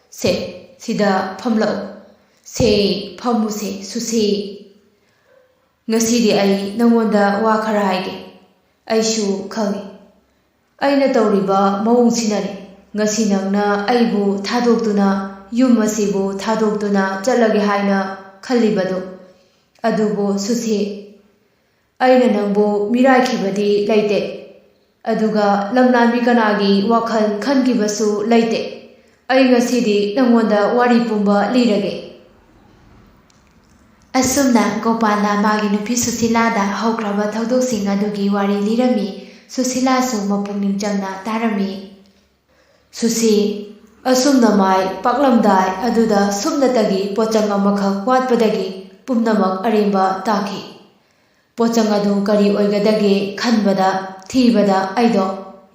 ꯁꯦ, ꯁꯤꯗ ꯐꯝꯂꯛꯎ꯫ ꯁꯦ, ꯐꯝꯃꯨꯁꯦ ꯁꯨꯁꯤ꯫ ꯉꯁꯤꯗꯤ ꯑꯩ ꯅꯉꯣꯟꯗ ꯋꯥ ꯈꯔ ꯍꯥꯏꯒꯦ꯫ ꯑꯩꯁꯨ ꯈꯪꯏ, ꯑꯩꯅ ꯇꯧꯔꯤꯕ ꯃꯑꯣꯡꯁꯤꯅꯅꯤ ꯉꯁꯤ ꯅꯪꯅ ꯑꯩꯕꯨ ꯊꯥꯗꯣꯛꯇꯨꯅ, ꯌꯨꯝ ꯑꯁꯤꯕꯨ ꯊꯥꯗꯣꯛꯇꯨꯅ ꯆꯠꯂꯒꯦ ꯍꯥꯏꯅ ꯈꯜꯂꯤꯕꯗꯨ꯫ ꯑꯗꯨꯕꯨ ꯁꯨꯁꯤ, ꯑꯩꯅ ꯅꯪꯕꯨ ꯃꯤꯔꯥꯏꯈꯤꯕꯗꯤ ꯂꯩꯇꯦ, ꯑꯗꯨꯒ ꯂꯝꯂꯥꯟꯕꯤ ꯀꯅꯥꯒꯤ ꯋꯥꯈꯜ ꯈꯟꯈꯤꯕꯁꯨ ꯂꯩꯇꯦ꯫ ꯑꯩ ꯉꯁꯤꯗꯤ ꯅꯪꯉꯣꯟꯗ ꯋꯥꯔꯤ ꯄꯨꯝꯕ ꯂꯤꯔꯒꯦ꯫ ꯑꯁꯨꯝꯅ ꯒꯣꯄꯥꯜꯅ ꯃꯥꯒꯤ ꯅꯨꯄꯤ ꯁꯨꯁꯤꯂꯥꯗ ꯍꯧꯈ꯭ꯔꯕ ꯊꯧꯗꯣꯛꯁꯤꯡ ꯑꯗꯨꯒꯤ ꯋꯥꯔꯤ ꯂꯤꯔꯝꯃꯤ꯫ ꯁꯨꯁꯤꯂꯥꯁꯨ ꯃꯄꯨꯛꯅꯤꯡ ꯆꯪꯅ ꯇꯥꯔꯝꯃꯤ꯫ ꯁꯨꯁꯤ, ꯑꯁꯨꯝꯅ ꯃꯥꯏ ꯄꯥꯛꯂꯝꯗꯥꯏ ꯑꯗꯨꯗ ꯁꯨꯞꯅꯇꯒꯤ ꯄꯣꯠꯆꯪ ꯑꯃꯈꯛ ꯋꯥꯠꯄꯗꯒꯤ ꯄꯨꯝꯅꯃꯛ ꯑꯔꯦꯝꯕ ꯇꯥꯈꯤ꯫ ꯄꯣꯠꯆꯪ ꯑꯗꯨ ꯀꯔꯤ ꯑꯣꯏꯒꯗꯒꯦ ꯈꯟꯕꯗ ꯊꯤꯕꯗ ꯑꯩꯗꯣ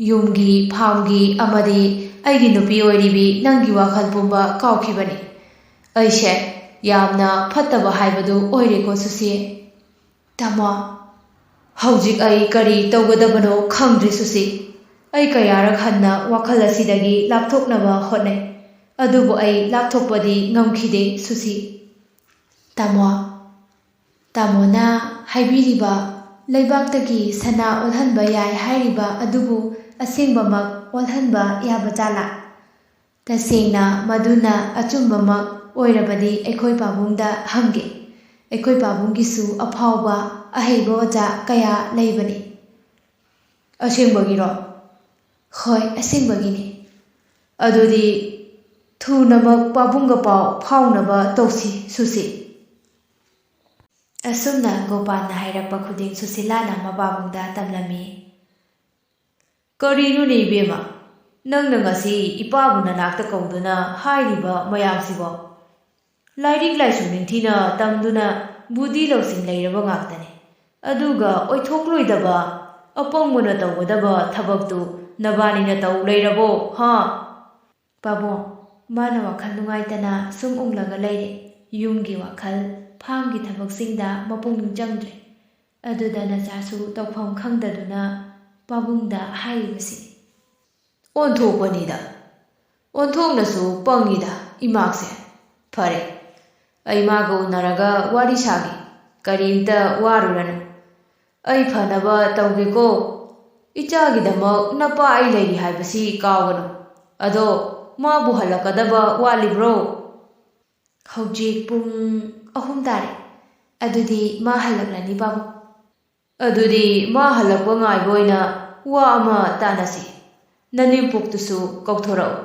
ꯌꯨꯝꯒꯤ, ꯐꯥꯝꯒꯤ ꯑꯃꯗꯤ ꯑꯩꯒꯤ ꯅꯨꯄꯤ ꯑꯣꯏꯔꯤꯕꯤ ꯅꯪꯒꯤ ꯋꯥꯈꯜ ꯄꯨꯝꯕ ꯀꯥꯎꯈꯤꯕꯅꯤ꯫ ꯑꯩꯁꯦ ꯌꯥꯝꯅ ꯐꯠꯇꯕ ꯍꯥꯏꯕꯗꯨ ꯑꯣꯏꯔꯦꯀꯣ ꯁꯨꯁꯤ꯫ ꯇꯥꯃꯣ, ꯍꯧꯖꯤꯛ ꯑꯩ ꯀꯔꯤ ꯇꯧꯒꯗꯕꯅꯣ ꯈꯪꯗ꯭ꯔꯤ ꯁꯨꯁꯤ꯫ ꯑꯩ ꯀꯌꯥꯔꯛ ꯍꯟꯅ ꯋꯥꯈꯜ ꯑꯁꯤꯗꯒꯤ ꯂꯥꯞꯊꯣꯛꯅꯕ ꯍꯣꯠꯅꯩ, ꯑꯗꯨꯕꯨ ꯑꯩ ꯂꯥꯞꯊꯣꯛꯄꯗꯤ ꯉꯝꯈꯤꯗꯦ ꯁꯨꯁꯤ꯫ ꯇꯥꯃꯣꯅ ꯍꯥꯏꯕꯤꯔꯤꯕ ꯂꯩꯕꯥꯛꯇꯒꯤ ꯁꯅꯥ ꯑꯣꯜꯍꯟꯕ ꯌꯥꯏ ꯍꯥꯏꯔꯤꯕ ꯑꯗꯨꯕꯨ ꯑꯁꯦꯡꯕꯃꯛ ꯑꯣꯜꯍꯟꯕ ꯌꯥꯕꯖꯥꯠꯂꯥ? ꯇꯁꯦꯡꯅ ꯃꯗꯨꯅ ꯑꯆꯨꯝꯕꯃꯛ ꯑꯣꯏꯔꯕꯗꯤ ꯑꯩꯈꯣꯏ ꯄꯥꯕꯨꯡꯗ ꯍꯪꯒꯦ꯫ ꯑꯩꯈꯣꯏ ꯄꯥꯕꯨꯡꯒꯤꯁꯨ ꯑꯐꯥꯎꯕ ꯑꯍꯩꯕ ꯑꯣꯖꯥ ꯀꯌా ꯂꯩꯕꯅꯤ꯫ ꯑꯁꯦꯡꯕꯒꯤꯔꯣ? ꯍꯣꯏ, ꯑꯁꯦꯡꯕꯒꯤꯅꯤ꯫ ꯑꯗꯨꯗꯤ ꯊꯨꯅꯃꯛ ꯄꯥꯕꯨꯡꯒ ꯄꯥꯎ ꯐꯥꯎꯅꯕ ꯇꯧꯁꯤ ꯁꯨꯁꯤ꯫ ꯑꯁꯨꯝꯅ ꯒꯣꯄꯥꯜꯅ ꯍꯥꯏꯔꯛꯄ ꯈꯨꯗꯤꯡ ꯁꯨꯁꯤꯂꯥꯅ ꯃꯄꯥꯕꯨꯡꯗ ꯇꯝꯂꯝꯃꯤ꯫ ꯀꯔꯤꯅꯣꯅꯦ ꯏꯕꯦꯝꯃ, ꯅꯪꯅ ꯉꯁꯤ ꯏꯄꯥꯕꯨ ꯅꯅꯥꯛꯇ ꯀꯧꯗꯨꯅ ꯍꯥꯏꯔꯤꯕ ꯃꯌꯥꯝꯁꯤꯕꯣ? ꯂꯥꯏꯔꯤꯛ ꯂꯥꯏꯁꯨ ꯅꯤꯡꯊꯤꯅ ꯇꯝꯗꯨꯅ ꯕꯨꯙꯤ ꯂꯧꯁꯤꯡ ꯂꯩꯔꯕ ꯉꯥꯛꯇꯅꯤ, ꯑꯗꯨꯒ ꯑꯣꯏꯊꯣꯛꯂꯣꯏꯗꯕ ꯑꯄꯪꯕꯅ ꯇꯧꯒꯗꯕ ꯊꯕꯛꯇꯨ ꯅꯕꯥꯅꯤꯅ ꯇꯧ ꯂꯩꯔꯕꯣ ꯍꯥ? ꯄꯥꯕꯨꯡ, ꯃꯥꯅ ꯋꯥꯈꯜ ꯅꯨꯡꯉꯥꯏꯇꯅ ꯁꯨꯝ ꯎꯪꯂꯒ ꯂꯩꯔꯦ꯫ ꯌꯨꯝꯒꯤ ꯋꯥꯈꯜ, ꯐꯥꯝꯒꯤ ꯊꯕꯛꯁꯤꯡꯗ ꯃꯄꯨꯛꯅꯤꯡ ꯆꯪꯗ꯭ꯔꯦ꯫ ꯑꯗꯨꯗ ꯅꯆꯥꯁꯨ ꯇꯧꯐꯝ ꯈꯪꯗꯗꯨꯅ ꯄꯥꯕꯨꯡꯗ ꯍꯥꯏꯔꯤꯕꯁꯤ꯫ ꯑꯣꯟꯊꯣꯛꯄꯅꯤꯗ, ꯑꯣꯟꯊꯣꯛꯅꯁꯨ ꯄꯪꯉꯤꯗ ꯏꯃꯥꯛꯁꯦ꯫ ꯐꯔꯦ, ꯑꯩ ꯃꯥꯒ ꯎꯅꯔꯒ ꯋꯥꯔꯤ ꯁꯥꯒꯦ, ꯀꯔꯤꯝꯇ ꯋꯥꯔꯨꯔꯅꯨ꯫ ꯑꯩ ꯐꯅꯕ ꯇꯧꯒꯦꯀꯣ꯫ ꯏꯆꯥꯒꯤꯗꯃꯛ ꯅꯄꯥ ꯑꯩ ꯂꯩꯔꯤ ꯍꯥꯏꯕꯁꯤ ꯀꯥꯎꯒꯅꯨ꯫ ꯑꯗꯣ ꯃꯥꯕꯨ ꯍꯜꯂꯛꯀꯗꯕ ꯋꯥꯠꯂꯤꯕ꯭ꯔꯣ? ꯍꯧꯖꯤꯛ ꯄꯨꯡ 3 ꯇꯥꯔꯦ꯫ ꯑꯗꯨꯗꯤ ꯃꯥ ꯍꯜꯂꯛꯂꯅꯤ ꯄꯥꯕꯨꯡ꯫ ꯑꯗꯨꯗꯤ ꯃꯥ ꯍꯜꯂꯛꯄ ꯉꯥꯏꯕ ꯑꯣꯏꯅ ꯋꯥ ꯑꯃ ꯇꯥꯟꯅꯁꯤ꯫ ꯅꯅꯦꯝꯄꯣꯛꯇꯨꯁꯨ ꯀꯧꯊꯣꯔꯛꯎ꯫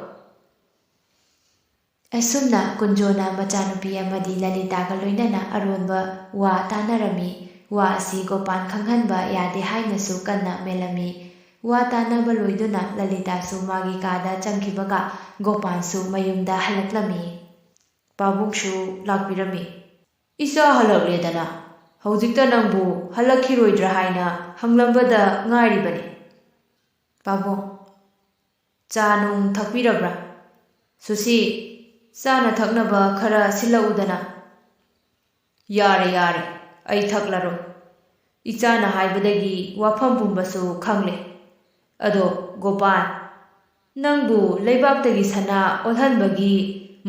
ꯑꯁꯨꯝꯅ ꯀꯨꯟꯖꯣꯅ ꯃꯆꯥꯅꯨꯄꯤ ꯑꯃꯗꯤ ꯂꯂꯤꯇꯥꯒ ꯂꯣꯏꯅꯅ ꯑꯔꯣꯟꯕ ꯋꯥ ꯇꯥꯟꯅꯔꯝꯃꯤ꯫ ꯋꯥ ꯑꯁꯤ ꯒꯣꯄꯥꯜ ꯈꯪꯍꯟꯕ ꯌꯥꯗꯦ ꯍꯥꯏꯅꯁꯨ ꯀꯟꯅ ꯃꯦꯜꯂꯝꯃꯤ꯫ ꯋꯥ ꯇꯥꯟꯅꯕ ꯂꯣꯏꯗꯨꯅ ꯂꯂꯤꯇꯥꯁꯨ ꯃꯥꯒꯤ ꯀꯥꯗ ꯆꯪꯈꯤꯕꯒ ꯒꯣꯄꯥꯜꯁꯨ ꯃꯌꯨꯝꯗ ꯍꯜꯂꯛꯂꯝꯃꯤ꯫ ꯄꯥꯕꯨꯡꯁꯨ ꯂꯥꯛꯄꯤꯔꯝꯃꯤ꯫ ꯏꯆꯥ ꯍꯜꯂꯛꯂꯦꯗꯅ꯫ ꯍꯧꯖꯤꯛꯇ ꯅꯪꯕꯨ ꯍꯜꯂꯛꯈꯤꯔꯣꯏꯗ꯭ꯔꯥ ꯍꯥꯏꯅ ꯍꯪꯂꯝꯕꯗ ꯉꯥꯏꯔꯤꯕꯅꯤ꯫ ꯄꯥꯕꯨꯡ, ꯆꯥ ꯅꯨꯡ ꯊꯛꯄꯤꯔꯕ꯭ꯔꯥ? ꯁꯨꯁꯤ, ꯆꯥꯅ ꯊꯛꯅꯕ ꯈꯔ ꯁꯤꯜꯂꯛꯎꯗꯅ꯫ ꯌꯥꯔꯦ ꯌꯥꯔꯦ, ꯑꯩ ꯊꯛꯂꯔꯣꯏ꯫ ꯏꯆꯥꯅ ꯍꯥꯏꯕꯗꯒꯤ ꯋꯥꯐꯝ ꯄꯨꯝꯕꯁꯨ ꯈꯪꯂꯦ꯫ ꯑꯗꯣ ꯒꯣꯄꯥꯜ, ꯅꯪꯕꯨ ꯂꯩꯕꯥꯛꯇꯒꯤ ꯁꯅꯥ ꯑꯣꯜꯍꯟꯕꯒꯤ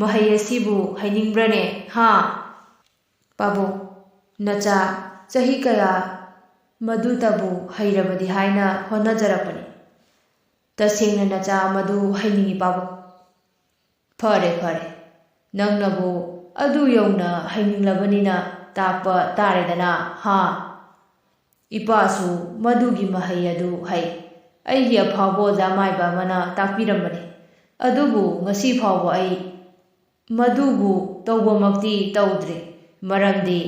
ꯃꯍꯩ ꯑꯁꯤꯕꯨ ꯍꯩꯅꯤꯡꯕ꯭ꯔꯅꯦ ꯍꯥ? ꯄꯥꯕꯨꯡ, ꯅꯆꯥ ꯆꯍꯤ ꯀꯌꯥ ꯃꯗꯨꯇꯕꯨ ꯍꯩꯔꯕꯗꯤ ꯍꯥꯏꯅ ꯍꯣꯠꯅꯖꯔꯛꯄꯅꯤ꯫ ꯇꯁꯦꯡꯅ ꯅꯆꯥ ꯃꯗꯨ ꯍꯩꯅꯤꯡꯉꯤ ꯄꯥꯕꯨꯡ꯫ ꯐꯔꯦ ꯐꯔꯦ, ꯅꯪꯅꯕꯨ ꯑꯗꯨ ꯌꯧꯅ ꯍꯩꯅꯤꯡꯂꯕꯅꯤꯅ ꯇꯥꯛꯄ ꯇꯥꯔꯦꯗꯅ ꯍꯥ? ꯏꯄꯥꯁꯨ ꯃꯗꯨꯒꯤ ꯃꯍꯩ ꯑꯗꯨ ꯍꯩ꯫ ꯑꯩꯒꯤ ꯑꯐꯥꯎꯕ ꯑꯣꯖꯥ ꯃꯥꯏꯕ ꯑꯃꯅ ꯇꯥꯛꯄꯤꯔꯝꯕꯅꯤ꯫ ꯑꯗꯨꯕꯨ ꯉꯁꯤ ꯐꯥꯎꯕ ꯑꯩ ꯃꯗꯨꯕꯨ ꯇꯧꯕꯃꯛꯇꯤ ꯇꯧꯗ꯭ꯔꯤ, ꯃꯔꯝꯗꯤ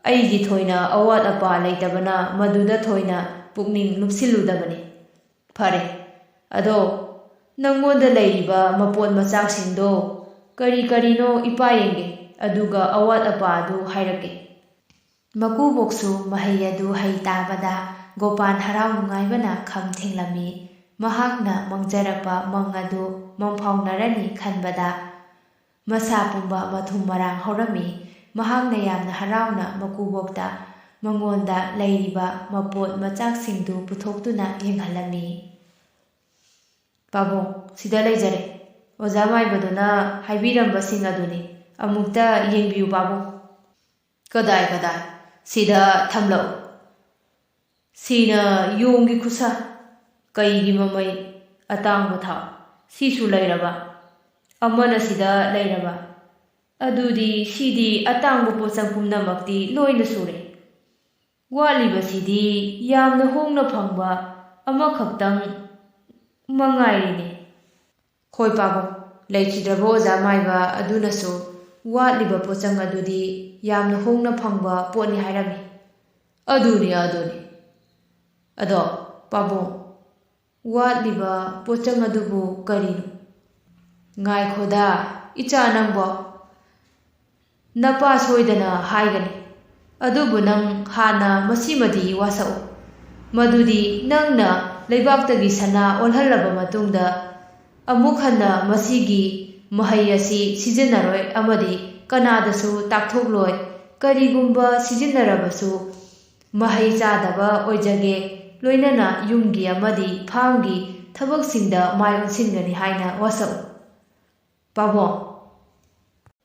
ꯑꯩꯒꯤ ꯊꯣꯏꯅ ꯑꯋꯥꯠ ꯑꯄꯥ ꯂꯩꯇꯕꯅ ꯃꯗꯨꯗ ꯊꯣꯏꯅ ꯄꯨꯛꯅꯤꯡ ꯂꯨꯞꯁꯤꯜꯂꯨꯗꯕꯅꯤ꯫ ꯐꯔꯦ, ꯑꯗꯣ ꯅꯪꯉꯣꯟꯗ ꯂꯩꯔꯤꯕ ꯃꯄꯣꯠ ꯃꯆꯥꯛꯁꯤꯡꯗꯣ ꯀꯔꯤ ꯀꯔꯤꯅꯣ ꯏꯄꯥ ꯌꯦꯡꯒꯦ, ꯑꯗꯨꯒ ꯑꯋꯥꯠ ꯑꯄꯥ ꯑꯗꯨ ꯍꯥꯏꯔꯛꯀꯦ꯫ ꯃꯀꯨꯕꯣꯛꯁꯨ ꯃꯍꯩ ꯑꯗꯨ ꯍꯩ ꯇꯥꯕꯗ ꯒꯣꯄꯥꯜ ꯍꯔꯥꯎ ꯅꯨꯡꯉꯥꯏꯕꯅ ꯈꯝ ꯊꯦꯡꯂꯝꯃꯤ꯫ ꯃꯍꯥꯛꯅ ꯃꯪꯖꯔꯛꯄ ꯃꯪ ꯑꯗꯨ ꯃꯪꯐꯥꯎꯅꯔꯅꯤ ꯈꯟꯕꯗ ꯃꯁꯥ ꯄꯨꯝꯕ ꯃꯊꯨꯝ ꯃꯔꯥꯡ ꯍꯧꯔꯝꯃꯤ꯫ ꯃꯍꯥꯛꯅ ꯌꯥꯝꯅ ꯍꯔꯥꯎꯅ ꯃꯀꯨꯕꯣꯛꯇ ꯃꯉꯣꯟꯗ ꯂꯩꯔꯤꯕ ꯃꯄꯣꯠ ꯃꯆꯥꯛꯁꯤꯡꯗꯨ ꯄꯨꯊꯣꯛꯇꯨꯅ ꯌꯦꯡꯍꯜꯂꯝꯃꯤ꯫ ꯄꯥꯕꯨꯡ, ꯁꯤꯗ ꯂꯩꯖꯔꯦ꯫ ꯑꯣꯖꯥ ꯃꯥꯏꯕꯗꯨꯅ ꯍꯥꯏꯕꯤꯔꯝꯕꯁꯤꯡ ꯑꯗꯨꯅꯤ꯫ ꯑꯃꯨꯛꯇ ꯌꯦꯡꯕꯤꯌꯨ ꯄꯥꯕꯨꯡ꯫ ꯀꯗꯥꯏ ꯀꯗꯥꯏ? ꯁꯤꯗ ꯊꯝꯂꯛꯎ꯫ ꯁꯤꯅ ꯌꯣꯡꯒꯤ ꯈꯨꯠꯁꯥ, ꯀꯩꯒꯤ ꯃꯃꯩ ꯑꯇꯥꯡꯕ ꯊꯥꯎ, ꯁꯤꯁꯨ ꯂꯩꯔꯕ? ꯑꯃꯅ ꯁꯤꯗ ꯂꯩꯔꯕ? ꯑꯗꯨꯗꯤ ꯁꯤꯗꯤ ꯑꯇꯥꯡꯕ ꯄꯣꯠꯆꯪ ꯄꯨꯝꯅꯃꯛꯇꯤ ꯂꯣꯏꯅ ꯁꯨꯔꯦ꯫ ꯋꯥꯠꯂꯤꯕꯁꯤꯗꯤ ꯌꯥꯝꯅ ꯍꯣꯡꯅ ꯐꯪꯕ ꯑꯃꯈꯛꯇꯪ ꯃꯉꯥꯏꯔꯤꯅꯤ꯫ ꯍꯣꯏ ꯄꯥꯕꯨꯡ, ꯂꯩꯈꯤꯗ꯭ꯔꯕ ꯑꯣꯖꯥ ꯃꯥꯏꯕ ꯑꯗꯨꯅꯁꯨ ꯋꯥꯠꯂꯤꯕ ꯄꯣꯠꯆꯪ ꯑꯗꯨꯗꯤ ꯌꯥꯝꯅ ꯍꯣꯡꯅ ꯐꯪꯕ ꯄꯣꯠꯅꯤ ꯍꯥꯏꯔꯝꯃꯤ꯫ ꯑꯗꯨꯅꯤ꯫ ꯑꯗꯣ ꯄꯥꯕꯨꯡ, ꯋꯥꯠꯂꯤꯕ ꯄꯣꯠꯆꯪ ꯑꯗꯨꯕꯨ ꯀꯔꯤꯅꯣ? ꯉꯥꯏꯈꯣꯗ ꯏꯆꯥ ꯅꯪꯕꯣ, ꯅꯄꯥ ꯁꯣꯏꯗꯅ ꯍꯥꯏꯒꯅꯤ꯫ ꯑꯗꯨꯕꯨ ꯅꯪ ꯍꯥꯟꯅ ꯃꯁꯤꯃꯗꯤ ꯋꯥꯁꯛꯎ, ꯃꯗꯨꯗꯤ ꯅꯪꯅ ꯂꯩꯕꯥꯛꯇꯒꯤ ꯁꯅꯥ ꯑꯣꯜꯍꯜꯂꯕ ꯃꯇꯨꯡꯗ ꯑꯃꯨꯛ ꯍꯟꯅ ꯃꯁꯤꯒꯤ ꯃꯍꯩ ꯑꯁꯤ ꯁꯤꯖꯤꯟꯅꯔꯣꯏ ꯑꯃꯗꯤ ꯀꯅꯥꯗꯁꯨ ꯇꯥꯛꯊꯣꯛꯂꯣꯏ꯫ ꯀꯔꯤꯒꯨꯝꯕ ꯁꯤꯖꯤꯟꯅꯔꯕꯁꯨ ꯃꯍꯩ ꯆꯥꯗꯕ ꯑꯣꯏꯖꯒꯦ, ꯂꯣꯏꯅꯅ ꯌꯨꯝꯒꯤ ꯑꯃꯗꯤ ꯐꯥꯝꯒꯤ ꯊꯕꯛꯁꯤꯡꯗ ꯃꯥꯏ ꯑꯣꯟꯁꯤꯟꯒꯅꯤ ꯍꯥꯏꯅ ꯋꯥꯁꯛꯎ꯫ ꯄꯥꯕꯨꯡ,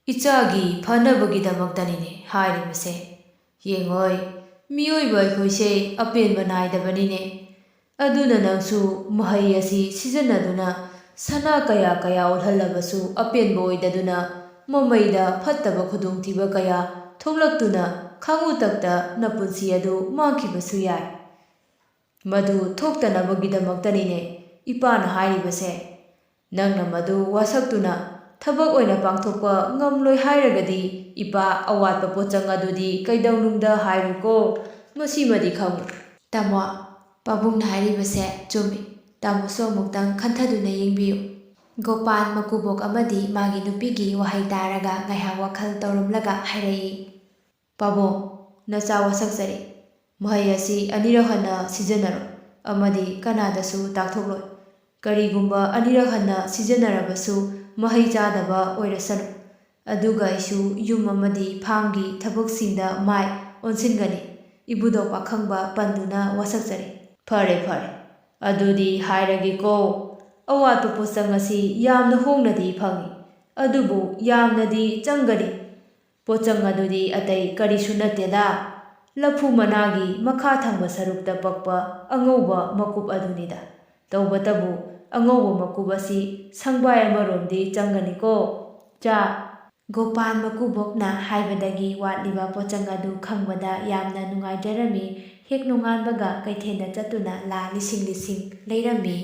ꯏꯆꯥꯒꯤ ꯐꯅꯕꯒꯤꯗꯃꯛꯇꯅꯤꯅꯦ ꯍꯥꯏꯔꯤꯕꯁꯦ꯫ ꯌꯦꯡꯉꯣꯏ, ꯃꯤꯑꯣꯏꯕ ꯑꯩꯈꯣꯏꯁꯦ ꯑꯄꯦꯟꯕ ꯅꯥꯏꯗꯕꯅꯤꯅꯦ꯫ ꯑꯗꯨꯅ ꯅꯪꯁꯨ ꯃꯍꯩ ꯑꯁꯤ ꯁꯤꯖꯤꯟꯅꯗꯨꯅ ꯁꯅꯥ ꯀꯌꯥ ꯑꯣꯜꯍꯜꯂꯕꯁꯨ ꯑꯄꯦꯟꯕ ꯑꯣꯏꯗꯗꯨꯅ ꯃꯃꯩꯗ ꯐꯠꯇꯕ ꯈꯨꯗꯣꯡꯊꯤꯕ ꯀꯌꯥ ꯊꯣꯛꯂꯛꯇꯨꯅ ꯈꯪꯍꯨꯇꯛꯇ ꯅꯄꯨꯟꯁꯤ ꯑꯗꯨ ꯃꯥꯡꯈꯤꯕꯁꯨ ꯌꯥꯏ꯫ ꯃꯗꯨ ꯊꯣꯛꯇꯅꯕꯒꯤꯗꯃꯛꯇꯅꯤꯅꯦ ꯏꯄꯥꯅ ꯍꯥꯏꯔꯤꯕꯁꯦ꯫ ꯅꯪꯅ ꯃꯗꯨ ꯋꯥꯁꯛꯇꯨꯅ ꯊꯕꯛ ꯑꯣꯏꯅ ꯄꯥꯡꯊꯣꯛꯄ ꯉꯝꯂꯣꯏ ꯍꯥꯏꯔꯒꯗꯤ ꯏꯄꯥ ꯑꯋꯥꯠꯄ ꯄꯣꯠꯆꯪ ꯑꯗꯨꯗꯤ ꯀꯩꯗꯧꯅꯨꯡꯗ ꯍꯥꯏꯔꯣꯏꯀꯣ, ꯃꯁꯤꯃꯗꯤ ꯈꯪꯉꯨ꯫ ꯇꯥꯃꯣ, ꯄꯥꯕꯨꯡꯅ ꯍꯥꯏꯔꯤꯕꯁꯦ ꯆꯨꯝꯃꯤ꯫ ꯇꯥꯃꯣꯁꯨ ꯑꯃꯨꯛꯇꯪ ꯈꯟꯊꯗꯨꯅ ꯌꯦꯡꯕꯤꯌꯨ꯫ ꯒꯣꯄꯥꯜ ꯃꯀꯨꯕꯣꯛ ꯑꯃꯗꯤ ꯃꯥꯒꯤ ꯅꯨꯄꯤꯒꯤ ꯋꯥꯍꯩ ꯇꯥꯔꯒ ꯉꯥꯏꯍꯥꯛ ꯋꯥꯈꯜ ꯇꯧꯔꯝꯂꯒ ꯍꯥꯏꯔꯛꯏ꯫ ꯄꯥꯕꯨꯡ, ꯅꯆꯥ ꯋꯥꯁꯛꯆꯔꯤ꯫ ꯃꯍꯩ ꯑꯁꯤ ꯑꯅꯤꯔꯛ ꯍꯟꯅ ꯁꯤꯖꯤꯟꯅꯔꯣꯏ ꯑꯃꯗꯤ ꯀꯅꯥꯗꯁꯨ ꯇꯥꯛꯊꯣꯛꯂꯣꯏ꯫ ꯀꯔꯤꯒꯨꯝꯕ ꯑꯅꯤꯔꯛ ꯍꯟꯅ ꯁꯤꯖꯤꯟꯅꯔꯕꯁꯨ ꯃꯍꯩ ꯆꯥꯗꯕ ꯑꯣꯏꯔꯁꯅꯨ꯫ ꯑꯗꯨꯒ ꯑꯩꯁꯨ ꯌꯨꯝ ꯑꯃꯗꯤ ꯐꯥꯝꯒꯤ ꯊꯕꯛꯁꯤꯡꯗ ꯃꯥꯏ ꯑꯣꯟꯁꯤꯟꯒꯅꯤ꯫ ꯏꯕꯨꯙꯧ ꯄꯥꯈꯪꯕ ꯄꯟꯗꯨꯅ ꯋꯥꯁꯛꯆꯔꯤ꯫ ꯐꯔꯦ, ꯑꯗꯨꯗꯤ ꯍꯥꯏꯔꯒꯦꯀꯣ꯫ ꯑꯋꯥꯠꯄ ꯄꯣꯠꯆꯪ ꯑꯁꯤ ꯌꯥꯝꯅ ꯍꯣꯡꯅꯗꯤ ꯐꯪꯏ, ꯑꯗꯨꯕꯨ ꯌꯥꯝꯅꯗꯤ ꯆꯪꯒꯅꯤ꯫ ꯄꯣꯠꯆꯪ ꯑꯗꯨꯗꯤ ꯑꯇꯩ ꯀꯔꯤꯁꯨ ꯅꯠꯇꯦꯗ, ꯂꯐꯨ ꯃꯅꯥꯒꯤ ꯃꯈꯥ ꯊꯪꯕ ꯁꯔꯨꯛꯇ ꯄꯛꯄ ꯑꯉꯧꯕ ꯃꯀꯨꯞ ꯑꯗꯨꯅꯤꯗ꯫ ꯇꯧꯕꯇꯕꯨ ꯑꯉꯧꯕ ꯃꯀꯨꯞ ꯑꯁꯤ ꯁꯪꯕꯥꯏ ꯑꯃꯔꯣꯝꯗꯤ ꯆꯪꯒꯅꯤꯀꯣ ꯆꯥ꯫ ꯒꯣꯄꯥꯜ ꯃꯀꯨꯕꯣꯛꯅ ꯍꯥꯏꯕꯗꯒꯤ ꯋꯥꯠꯂꯤꯕ ꯄꯣꯠꯆꯪ ꯑꯗꯨ ꯈꯪꯕꯗ ꯌꯥꯝꯅ ꯅꯨꯡꯉꯥꯏꯖꯔꯝꯃꯤ꯫ ꯍꯦꯛ ꯅꯣꯡꯉꯥꯟꯕꯒ ꯀꯩꯊꯦꯜꯗ ꯆꯠꯇꯨꯅ ꯂꯥ ꯂꯤꯁꯤꯡ ꯂꯩꯔꯝꯃꯤ꯫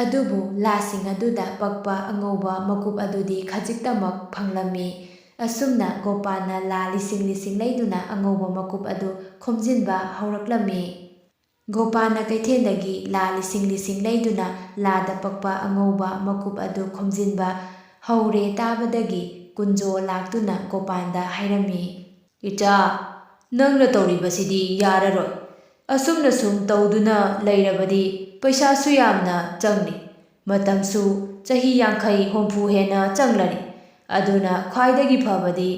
ꯑꯗꯨꯕꯨ ꯂꯥꯁꯤꯡ ꯑꯗꯨꯗ ꯄꯛꯄ ꯑꯉꯧꯕ ꯃꯀꯨꯞ ꯑꯗꯨꯗꯤ ꯈꯖꯤꯛꯇꯃꯛ ꯐꯪꯂꯝꯃꯤ꯫ ꯑꯁꯨꯝꯅ ꯒꯣꯄꯥꯜꯅ ꯂꯥ ꯂꯤꯁꯤꯡ ꯂꯩꯗꯨꯅ ꯑꯉꯧꯕ ꯃꯀꯨꯞ ꯑꯗꯨ ꯈꯣꯝꯖꯤꯟꯕ ꯍꯧꯔꯛꯂꯝꯃꯤ꯫ ꯒꯣꯄꯥꯜꯅ ꯀꯩꯊꯦꯜꯗꯒꯤ ꯂꯥ ꯂꯤꯁꯤꯡ ꯂꯩꯗꯨꯅ ꯂꯥꯗ ꯄꯛꯄ ꯑꯉꯧꯕ ꯃꯀꯨꯞ ꯑꯗꯨ ꯈꯣꯝꯖꯤꯟꯕ ꯍꯧꯔꯦ ꯇꯥꯕꯗꯒꯤ ꯀꯨꯟꯖꯣ ꯂꯥꯛꯇꯨꯅ ꯒꯣꯄꯥꯜꯗ ꯍꯥꯏꯔꯝꯃꯤ꯫ ꯏꯆꯥ, ꯅꯪꯅ ꯇꯧꯔꯤꯕꯁꯤꯗꯤ ꯌꯥꯔꯔꯣꯏ꯫ ꯑꯁꯨꯝꯅ ꯁꯨꯝ ꯇꯧꯗꯨꯅ ꯂꯩꯔꯕꯗꯤ ꯄꯩꯁꯥꯁꯨ ꯌꯥꯝꯅ ꯆꯪꯅꯤ, ꯃꯇꯝꯁꯨ ꯆꯍꯤ 50-60 ꯍꯦꯟꯅ ꯆꯪꯂꯅꯤ꯫ ꯑꯗꯨꯅ ꯈ꯭ꯋꯥꯏꯗꯒꯤ ꯐꯕꯗꯤ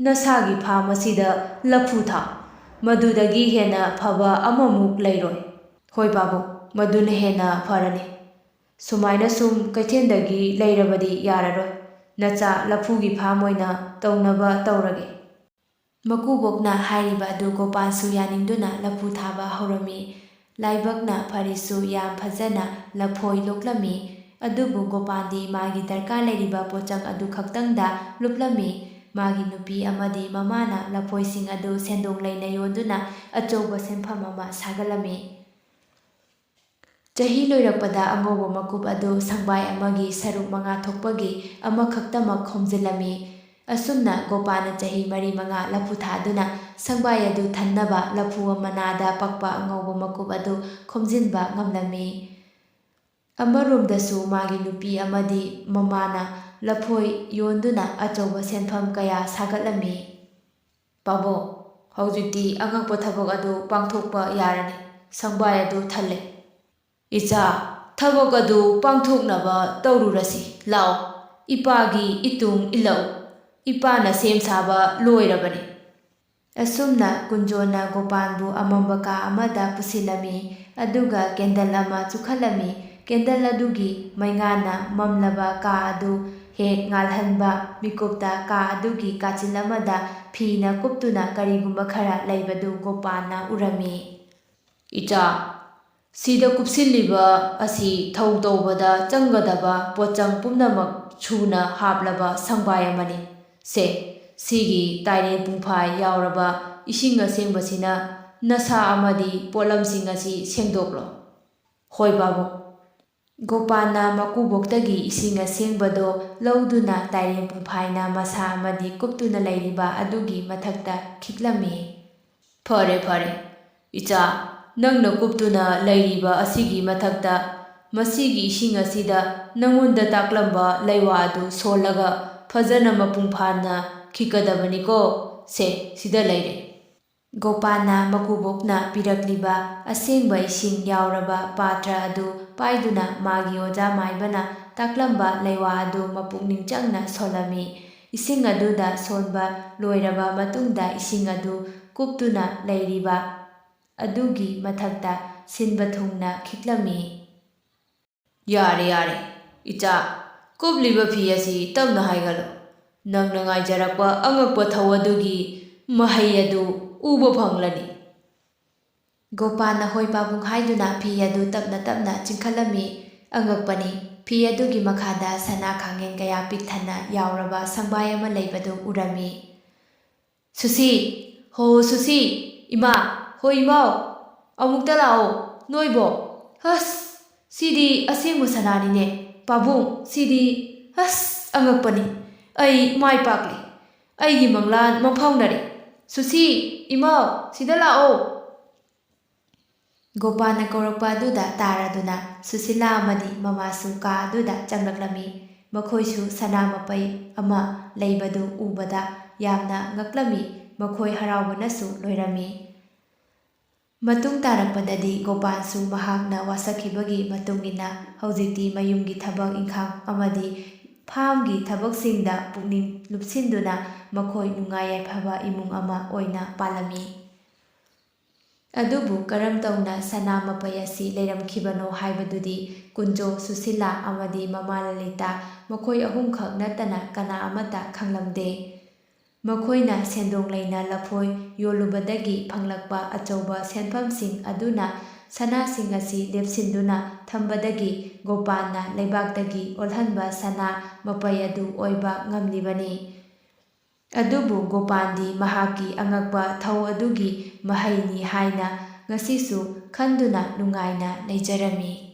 ꯅꯁꯥꯒꯤ ꯐꯥꯝ ꯑꯁꯤꯗ ꯂꯐꯨ ꯊꯥꯎ꯫ ꯃꯗꯨꯗꯒꯤ ꯍꯦꯟꯅ ꯐꯕ ꯑꯃꯃꯨꯛ ꯂꯩꯔꯣꯏ꯫ ꯍꯣꯏ ꯄꯥꯕꯨꯡ, ꯃꯗꯨꯅ ꯍꯦꯟꯅ ꯐꯔꯅꯤ꯫ ꯁꯨꯃꯥꯏꯅ ꯁꯨꯝ ꯀꯩꯊꯦꯜꯗꯒꯤ ꯂꯩꯔꯕꯗꯤ ꯌꯥꯔꯔꯣꯏ꯫ ꯅꯆꯥ ꯂꯐꯨꯒꯤ ꯐꯥꯝ ꯑꯣꯏꯅ ꯇꯧꯅꯕ ꯇꯧꯔꯒꯦ꯫ ꯃꯀꯨꯕꯣꯛꯅ ꯍꯥꯏꯔꯤꯕ ꯑꯗꯨ ꯒꯣꯄꯥꯜꯁꯨ ꯌꯥꯅꯤꯡꯗꯨꯅ ꯂꯐꯨ ꯊꯥꯕ ꯍꯧꯔꯝꯃꯤ꯫ ꯂꯥꯏꯕꯛꯅ ꯐꯔꯤꯁꯨ ꯌꯥꯝ ꯐꯖꯅ ꯂꯐꯣꯏ ꯂꯣꯛꯂꯝꯃꯤ꯫ ꯑꯗꯨꯕꯨ ꯒꯣꯄꯥꯜꯗꯤ ꯃꯥꯒꯤ ꯗꯔꯀꯥꯔ ꯂꯩꯔꯤꯕ ꯄꯣꯠꯆꯪ ꯑꯗꯨ ꯈꯛꯇꯪꯗ ꯂꯨꯞꯂꯝꯃꯤ꯫ ꯃꯥꯒꯤ ꯅꯨꯄꯤ ꯑꯃꯗꯤ ꯃꯃꯥꯅ ꯂꯐꯣꯏꯁꯤꯡ ꯑꯗꯨ ꯁꯦꯟꯗꯣꯡ ꯂꯩꯅ ꯌꯣꯟꯗꯨꯅ ꯑꯆꯧꯕ ꯁꯦꯟꯐꯝ ꯑꯃ ꯁꯥꯒꯠꯂꯝꯃꯤ꯫ ꯆꯍꯤ ꯂꯣꯏꯔꯛꯄꯗ ꯑꯉꯧꯕ ꯃꯀꯨꯞ ꯑꯗꯨ ꯁꯪꯕꯥꯏ ꯑꯃꯒꯤ ꯁꯔꯨꯛ 5 ꯊꯣꯛꯄꯒꯤ ꯑꯃꯈꯛꯇꯃꯛ ꯈꯣꯝꯖꯤꯜꯂꯝꯃꯤ꯫ ꯑꯁꯨꯝꯅ ꯒꯣꯄꯥꯜꯅ ꯆꯍꯤ 4-5 ꯂꯐꯨ ꯊꯥꯗꯨꯅ ꯁꯪꯕꯥꯏ ꯑꯗꯨ ꯊꯟꯅꯕ ꯂꯐꯨ ꯃꯅꯥꯗ ꯄꯛꯄ ꯑꯉꯧꯕ ꯃꯀꯨꯞ ꯑꯗꯨ ꯈꯣꯝꯖꯤꯟꯕ ꯉꯝꯂꯝꯃꯤ꯫ ꯑꯃꯔꯣꯝꯗꯁꯨ ꯃꯥꯒꯤ ꯅꯨꯄꯤ ꯑꯃꯗꯤ ꯃꯃꯥꯅ ꯂꯐꯣꯏ ꯌꯣꯟꯗꯨꯅ ꯑꯆꯧꯕ ꯁꯦꯟꯐꯝ ꯀꯌా ꯁꯥꯒꯠꯂꯝꯃꯤ꯫ ꯄꯥꯕꯨꯡ, ꯍꯧꯖꯤꯛꯇꯤ ꯑꯉꯛꯄ ꯊꯕꯛ ꯑꯗꯨ ꯄꯥꯡꯊꯣꯛꯄ ꯌꯥꯔꯅꯤ꯫ ꯁꯪꯕꯥꯏ ꯑꯗꯨ ꯊꯜꯂꯦ꯫ ꯏꯆꯥ, ꯊꯕꯛ ꯑꯗꯨ ꯄꯥꯡꯊꯣꯛꯅꯕ ꯇꯧꯔꯨꯔꯁꯤ ꯂꯥꯛꯑꯣ꯫ ꯏꯄꯥꯒꯤ ꯏꯇꯨꯡ ꯏꯜꯂꯛꯎ, ꯏꯄꯥꯅ ꯁꯦꯝ ꯁꯥꯕ ꯂꯣꯏꯔꯕꯅꯤ꯫ ꯑꯁꯨꯝꯅ ꯀꯨꯟꯖꯣꯅ ꯒꯣꯄꯥꯜꯕꯨ ꯑꯃꯝꯕ ꯀꯥ ꯑꯃꯗ ꯄꯨꯁꯤꯜꯂꯝꯃꯤ꯫ ꯑꯗꯨꯒ ꯀꯦꯟꯗꯜ ꯑꯃ ꯆꯨꯈꯠꯂꯝꯃꯤ꯫ ꯀꯦꯟꯗꯜ ꯑꯗꯨꯒꯤ ꯃꯩꯉꯥꯟꯅ ꯃꯝꯂꯕ ꯀꯥ ꯑꯗꯨ ꯍꯦꯛ ꯉꯥꯜꯍꯟꯕ ꯃꯤꯀꯨꯞꯇ ꯀꯥ ꯑꯗꯨꯒꯤ ꯀꯥꯆꯤꯟ ꯑꯃꯗ ꯐꯤꯅ ꯀꯨꯞꯇꯨꯅ ꯀꯔꯤꯒꯨꯝꯕ ꯈꯔ ꯂꯩꯕꯗꯨ ꯒꯣꯄꯥꯜꯅ ꯎꯔꯝꯃꯤ꯫ ꯏꯆꯥ, ꯁꯤꯗ ꯀꯨꯞꯁꯤꯜꯂꯤꯕ ꯑꯁꯤ ꯊꯧ ꯇꯧꯕꯗ ꯆꯪꯒꯗꯕ ꯄꯣꯠꯆꯪ ꯄꯨꯝꯅꯃꯛ ꯁꯨꯅ ꯍꯥꯞꯂꯕ ꯁꯪꯕꯥꯏ ꯑꯃꯅꯤ꯫ ꯁꯦ, ꯁꯤꯒꯤ ꯇꯥꯏꯔꯦꯟ ꯄꯨꯡꯐꯥꯏ ꯌꯥꯎꯔꯕ ꯏꯁꯤꯡ ꯑꯁꯦꯡꯕꯁꯤꯅ ꯅꯁꯥ ꯑꯃꯗꯤ ꯄꯣꯠꯂꯝꯁꯤꯡ ꯑꯁꯤ ꯁꯦꯡꯗꯣꯛꯂꯣ꯫ ꯍꯣꯏ ꯄꯥꯕꯨꯡ꯫ ꯒꯣꯄꯥꯜꯅ ꯃꯀꯨꯕꯣꯛꯇꯒꯤ ꯏꯁꯤꯡ ꯑꯁꯦꯡꯕꯗꯣ ꯂꯧꯗꯨꯅ ꯇꯥꯏꯔꯦꯟ ꯄꯨꯡꯐꯥꯏꯅ ꯃꯁꯥ ꯑꯃꯗꯤ ꯀꯨꯞꯇꯨꯅ ꯂꯩꯔꯤꯕ ꯑꯗꯨꯒꯤ ꯃꯊꯛꯇ ꯈꯤꯛꯂꯝꯃꯤ꯫ ꯐꯔꯦ ꯐꯔꯦ ꯏꯆꯥ, ꯅꯪꯅ ꯀꯨꯞꯇꯨꯅ ꯂꯩꯔꯤꯕ ꯑꯁꯤꯒꯤ ꯃꯊꯛꯇ ꯃꯁꯤꯒꯤ ꯏꯁꯤꯡ ꯑꯁꯤꯗ ꯅꯪꯉꯣꯟꯗ ꯇꯥꯛꯂꯝꯕ ꯂꯩꯋꯥ ꯑꯗꯨ ꯁꯣꯜꯂꯒ ꯐꯖꯅ ꯃꯄꯨꯡ ꯐꯥꯅ ꯈꯤꯛꯀꯗꯕꯅꯤꯀꯣ꯫ ꯁꯦ ꯁꯤꯗ ꯂꯩꯔꯦ꯫ ꯒꯣꯄꯥꯜꯅ ꯃꯀꯨꯕꯣꯛꯅ ꯄꯤꯔꯛꯂꯤꯕ ꯑꯁꯦꯡꯕ ꯏꯁꯤꯡ ꯌꯥꯎꯔꯕ ꯄꯥꯇ꯭ꯔ ꯑꯗꯨ ꯄꯥꯏꯗꯨꯅ ꯃꯥꯒꯤ ꯑꯣꯖꯥ ꯃꯥꯏꯕꯅ ꯇꯥꯛꯂꯝꯕ ꯂꯩꯋꯥ ꯑꯗꯨ ꯃꯄꯨꯛꯅꯤꯡ ꯆꯪꯅ ꯁꯣꯜꯂꯝꯃꯤ꯫ ꯏꯁꯤꯡ ꯑꯗꯨꯗ ꯁꯣꯟꯕ ꯂꯣꯏꯔꯕ ꯃꯇꯨꯡꯗ ꯏꯁꯤꯡ ꯑꯗꯨ ꯀꯨꯞꯇꯨꯅ ꯂꯩꯔꯤꯕ ꯑꯗꯨꯒꯤ ꯃꯊꯛꯇ ꯁꯤꯟꯕ ꯊꯨꯡꯅ ꯈꯤꯛꯂꯝꯃꯤ꯫ ꯌꯥꯔꯦ ꯌꯥꯔꯦ ꯏꯆꯥ, ꯀꯨꯞꯂꯤꯕ ꯐꯤ ꯑꯁꯤ ꯇꯞꯅ ꯍꯥꯏꯒꯠꯂꯨ꯫ ꯅꯪꯅ ꯉꯥꯏꯖꯔꯛꯄ ꯑꯉꯛꯄ ꯊꯧ ꯑꯗꯨꯒꯤ ꯃꯍꯩ ꯑꯗꯨ ꯎꯕ ꯐꯪꯂꯅꯤ꯫ ꯒꯣꯄꯥꯜꯅ ꯍꯣꯏ ꯄꯥꯕꯨꯡ ꯍꯥꯏꯗꯨꯅ ꯐꯤ ꯑꯗꯨ ꯇꯞꯅ ꯇꯞꯅ ꯆꯤꯡꯈꯠꯂꯝꯃꯤ꯫ ꯑꯉꯛꯄꯅꯤ, ꯐꯤ ꯑꯗꯨꯒꯤ ꯃꯈꯥꯗ ꯁꯅꯥ ꯈꯥꯡꯉꯦꯟ ꯀꯌꯥ ꯄꯤꯛ ꯊꯟꯅ ꯌꯥꯎꯔꯕ ꯁꯪꯕꯥꯏ ꯑꯃ ꯂꯩꯕꯗꯨ ꯎꯔꯝꯃꯤ꯫ ꯁꯨꯁꯤ, ꯍꯣ ꯁꯨꯁꯤ, ꯏꯃꯥ, ꯍꯣ ꯏꯃꯥꯎ, ꯑꯃꯨꯛꯇ ꯂꯥꯛꯑꯣ ꯅꯣꯏꯕꯣ꯫ ꯑꯁ, ꯁꯤꯗꯤ ꯑꯁꯦꯡꯕ ꯁꯅꯥꯅꯤꯅꯦ ꯄꯥꯕꯨꯡ, ꯁꯤꯗꯤ ꯑꯁ ꯑꯉꯛꯄꯅꯤ꯫ ꯑꯩ ꯃꯥꯏ ꯄꯥꯛꯂꯦ, ꯑꯩꯒꯤ ꯃꯪꯂꯥꯟ ꯃꯪꯐꯥꯎꯅꯔꯦ꯫ ꯁꯨꯁꯤ, ꯏꯃꯥꯎ, ꯁꯤꯗ ꯂꯥꯛꯑꯣ꯫ ꯒꯣꯄꯥꯜꯅ ꯀꯧꯔꯛꯄ ꯑꯗꯨꯗ ꯇꯥꯔꯗꯨꯅ ꯁꯨꯁꯤꯂꯥ ꯑꯃꯗꯤ ꯃꯃꯥꯁꯨ ꯀꯥ ꯑꯗꯨꯗ ꯆꯪꯂꯛꯂꯝꯃꯤ꯫ ꯃꯈꯣꯏꯁꯨ ꯁꯅꯥ ꯃꯄꯩ ꯑꯃ ꯂꯩꯕꯗꯨ ꯎꯕꯗ ꯌꯥꯝꯅ ꯉꯛꯂꯝꯃꯤ꯫ ꯃꯈꯣꯏ ꯍꯔꯥꯎꯕꯅꯁꯨ ꯂꯣꯏꯔꯝꯃꯤ꯫ ꯃꯇꯨꯡ ꯇꯥꯔꯛꯄꯗꯗꯤ ꯒꯣꯄꯥꯜꯁꯨ ꯃꯍꯥꯛꯅ ꯋꯥꯁꯛꯈꯤꯕꯒꯤ ꯃꯇꯨꯡꯏꯟꯅ ꯍꯧꯖꯤꯛꯇꯤ ꯃꯌꯨꯝꯒꯤ ꯊꯕꯛ ꯏꯪꯈꯥꯡ ꯑꯃꯗꯤ ꯐꯥꯝꯒꯤ ꯊꯕꯛꯁꯤꯡꯗ ꯄꯨꯛꯅꯤꯡ ꯂꯨꯞꯁꯤꯟꯗꯨꯅ ꯃꯈꯣꯏ ꯅꯨꯡꯉꯥꯏ ꯌꯥꯏꯐꯕ ꯏꯃꯨꯡ ꯑꯃ ꯑꯣꯏꯅ ꯄꯥꯜꯂꯝꯃꯤ꯫ ꯑꯗꯨꯕꯨ ꯀꯔꯝ ꯇꯧꯅ ꯁꯅꯥ ꯃꯄꯩ ꯑꯁꯤ ꯂꯩꯔꯝꯈꯤꯕꯅꯣ ꯍꯥꯏꯕꯗꯨꯗꯤ ꯀꯨꯟꯖꯣ, ꯁꯨꯁꯤꯂꯥ ꯑꯃꯗꯤ ꯃꯃꯥ ꯂꯂꯤꯇꯥ ꯃꯈꯣꯏ ꯑꯍꯨꯝꯈꯛ ꯅꯠꯇꯅ ꯀꯅꯥ ꯑꯃꯠꯇ ꯈꯪꯂꯝꯗꯦ꯫ ꯃꯈꯣꯏꯅ ꯁꯦꯟꯗꯣꯡ ꯂꯩꯅ ꯂꯐꯣꯏ ꯌꯣꯜꯂꯨꯕꯗꯒꯤ ꯐꯪꯂꯛꯄ ꯑꯆꯧꯕ ꯁꯦꯟꯐꯝꯁꯤꯡ ꯑꯗꯨꯅ ꯁꯅꯥꯁꯤꯡ ꯑꯁꯤ ꯂꯦꯞꯁꯤꯟꯗꯨꯅ ꯊꯝꯕꯗꯒꯤ ꯒꯣꯄꯥꯜꯅ ꯂꯩꯕꯥꯛꯇꯒꯤ ꯑꯣꯜꯍꯟꯕ ꯁꯅꯥ ꯃꯄꯩ ꯑꯗꯨ ꯑꯣꯏꯕ ꯉꯝꯂꯤꯕꯅꯤ꯫ ꯑꯗꯨꯕꯨ ꯒꯣꯄꯥꯜꯗꯤ ꯃꯍꯥꯛꯀꯤ ꯑꯉꯛꯄ ꯊꯧ ꯑꯗꯨꯒꯤ ꯃꯍꯩꯅꯤ ꯍꯥꯏꯅ ꯉꯁꯤꯁꯨ ꯈꯟꯗꯨꯅ ꯅꯨꯡꯉꯥꯏꯅ ꯂꯩꯖꯔꯝꯃꯤ꯫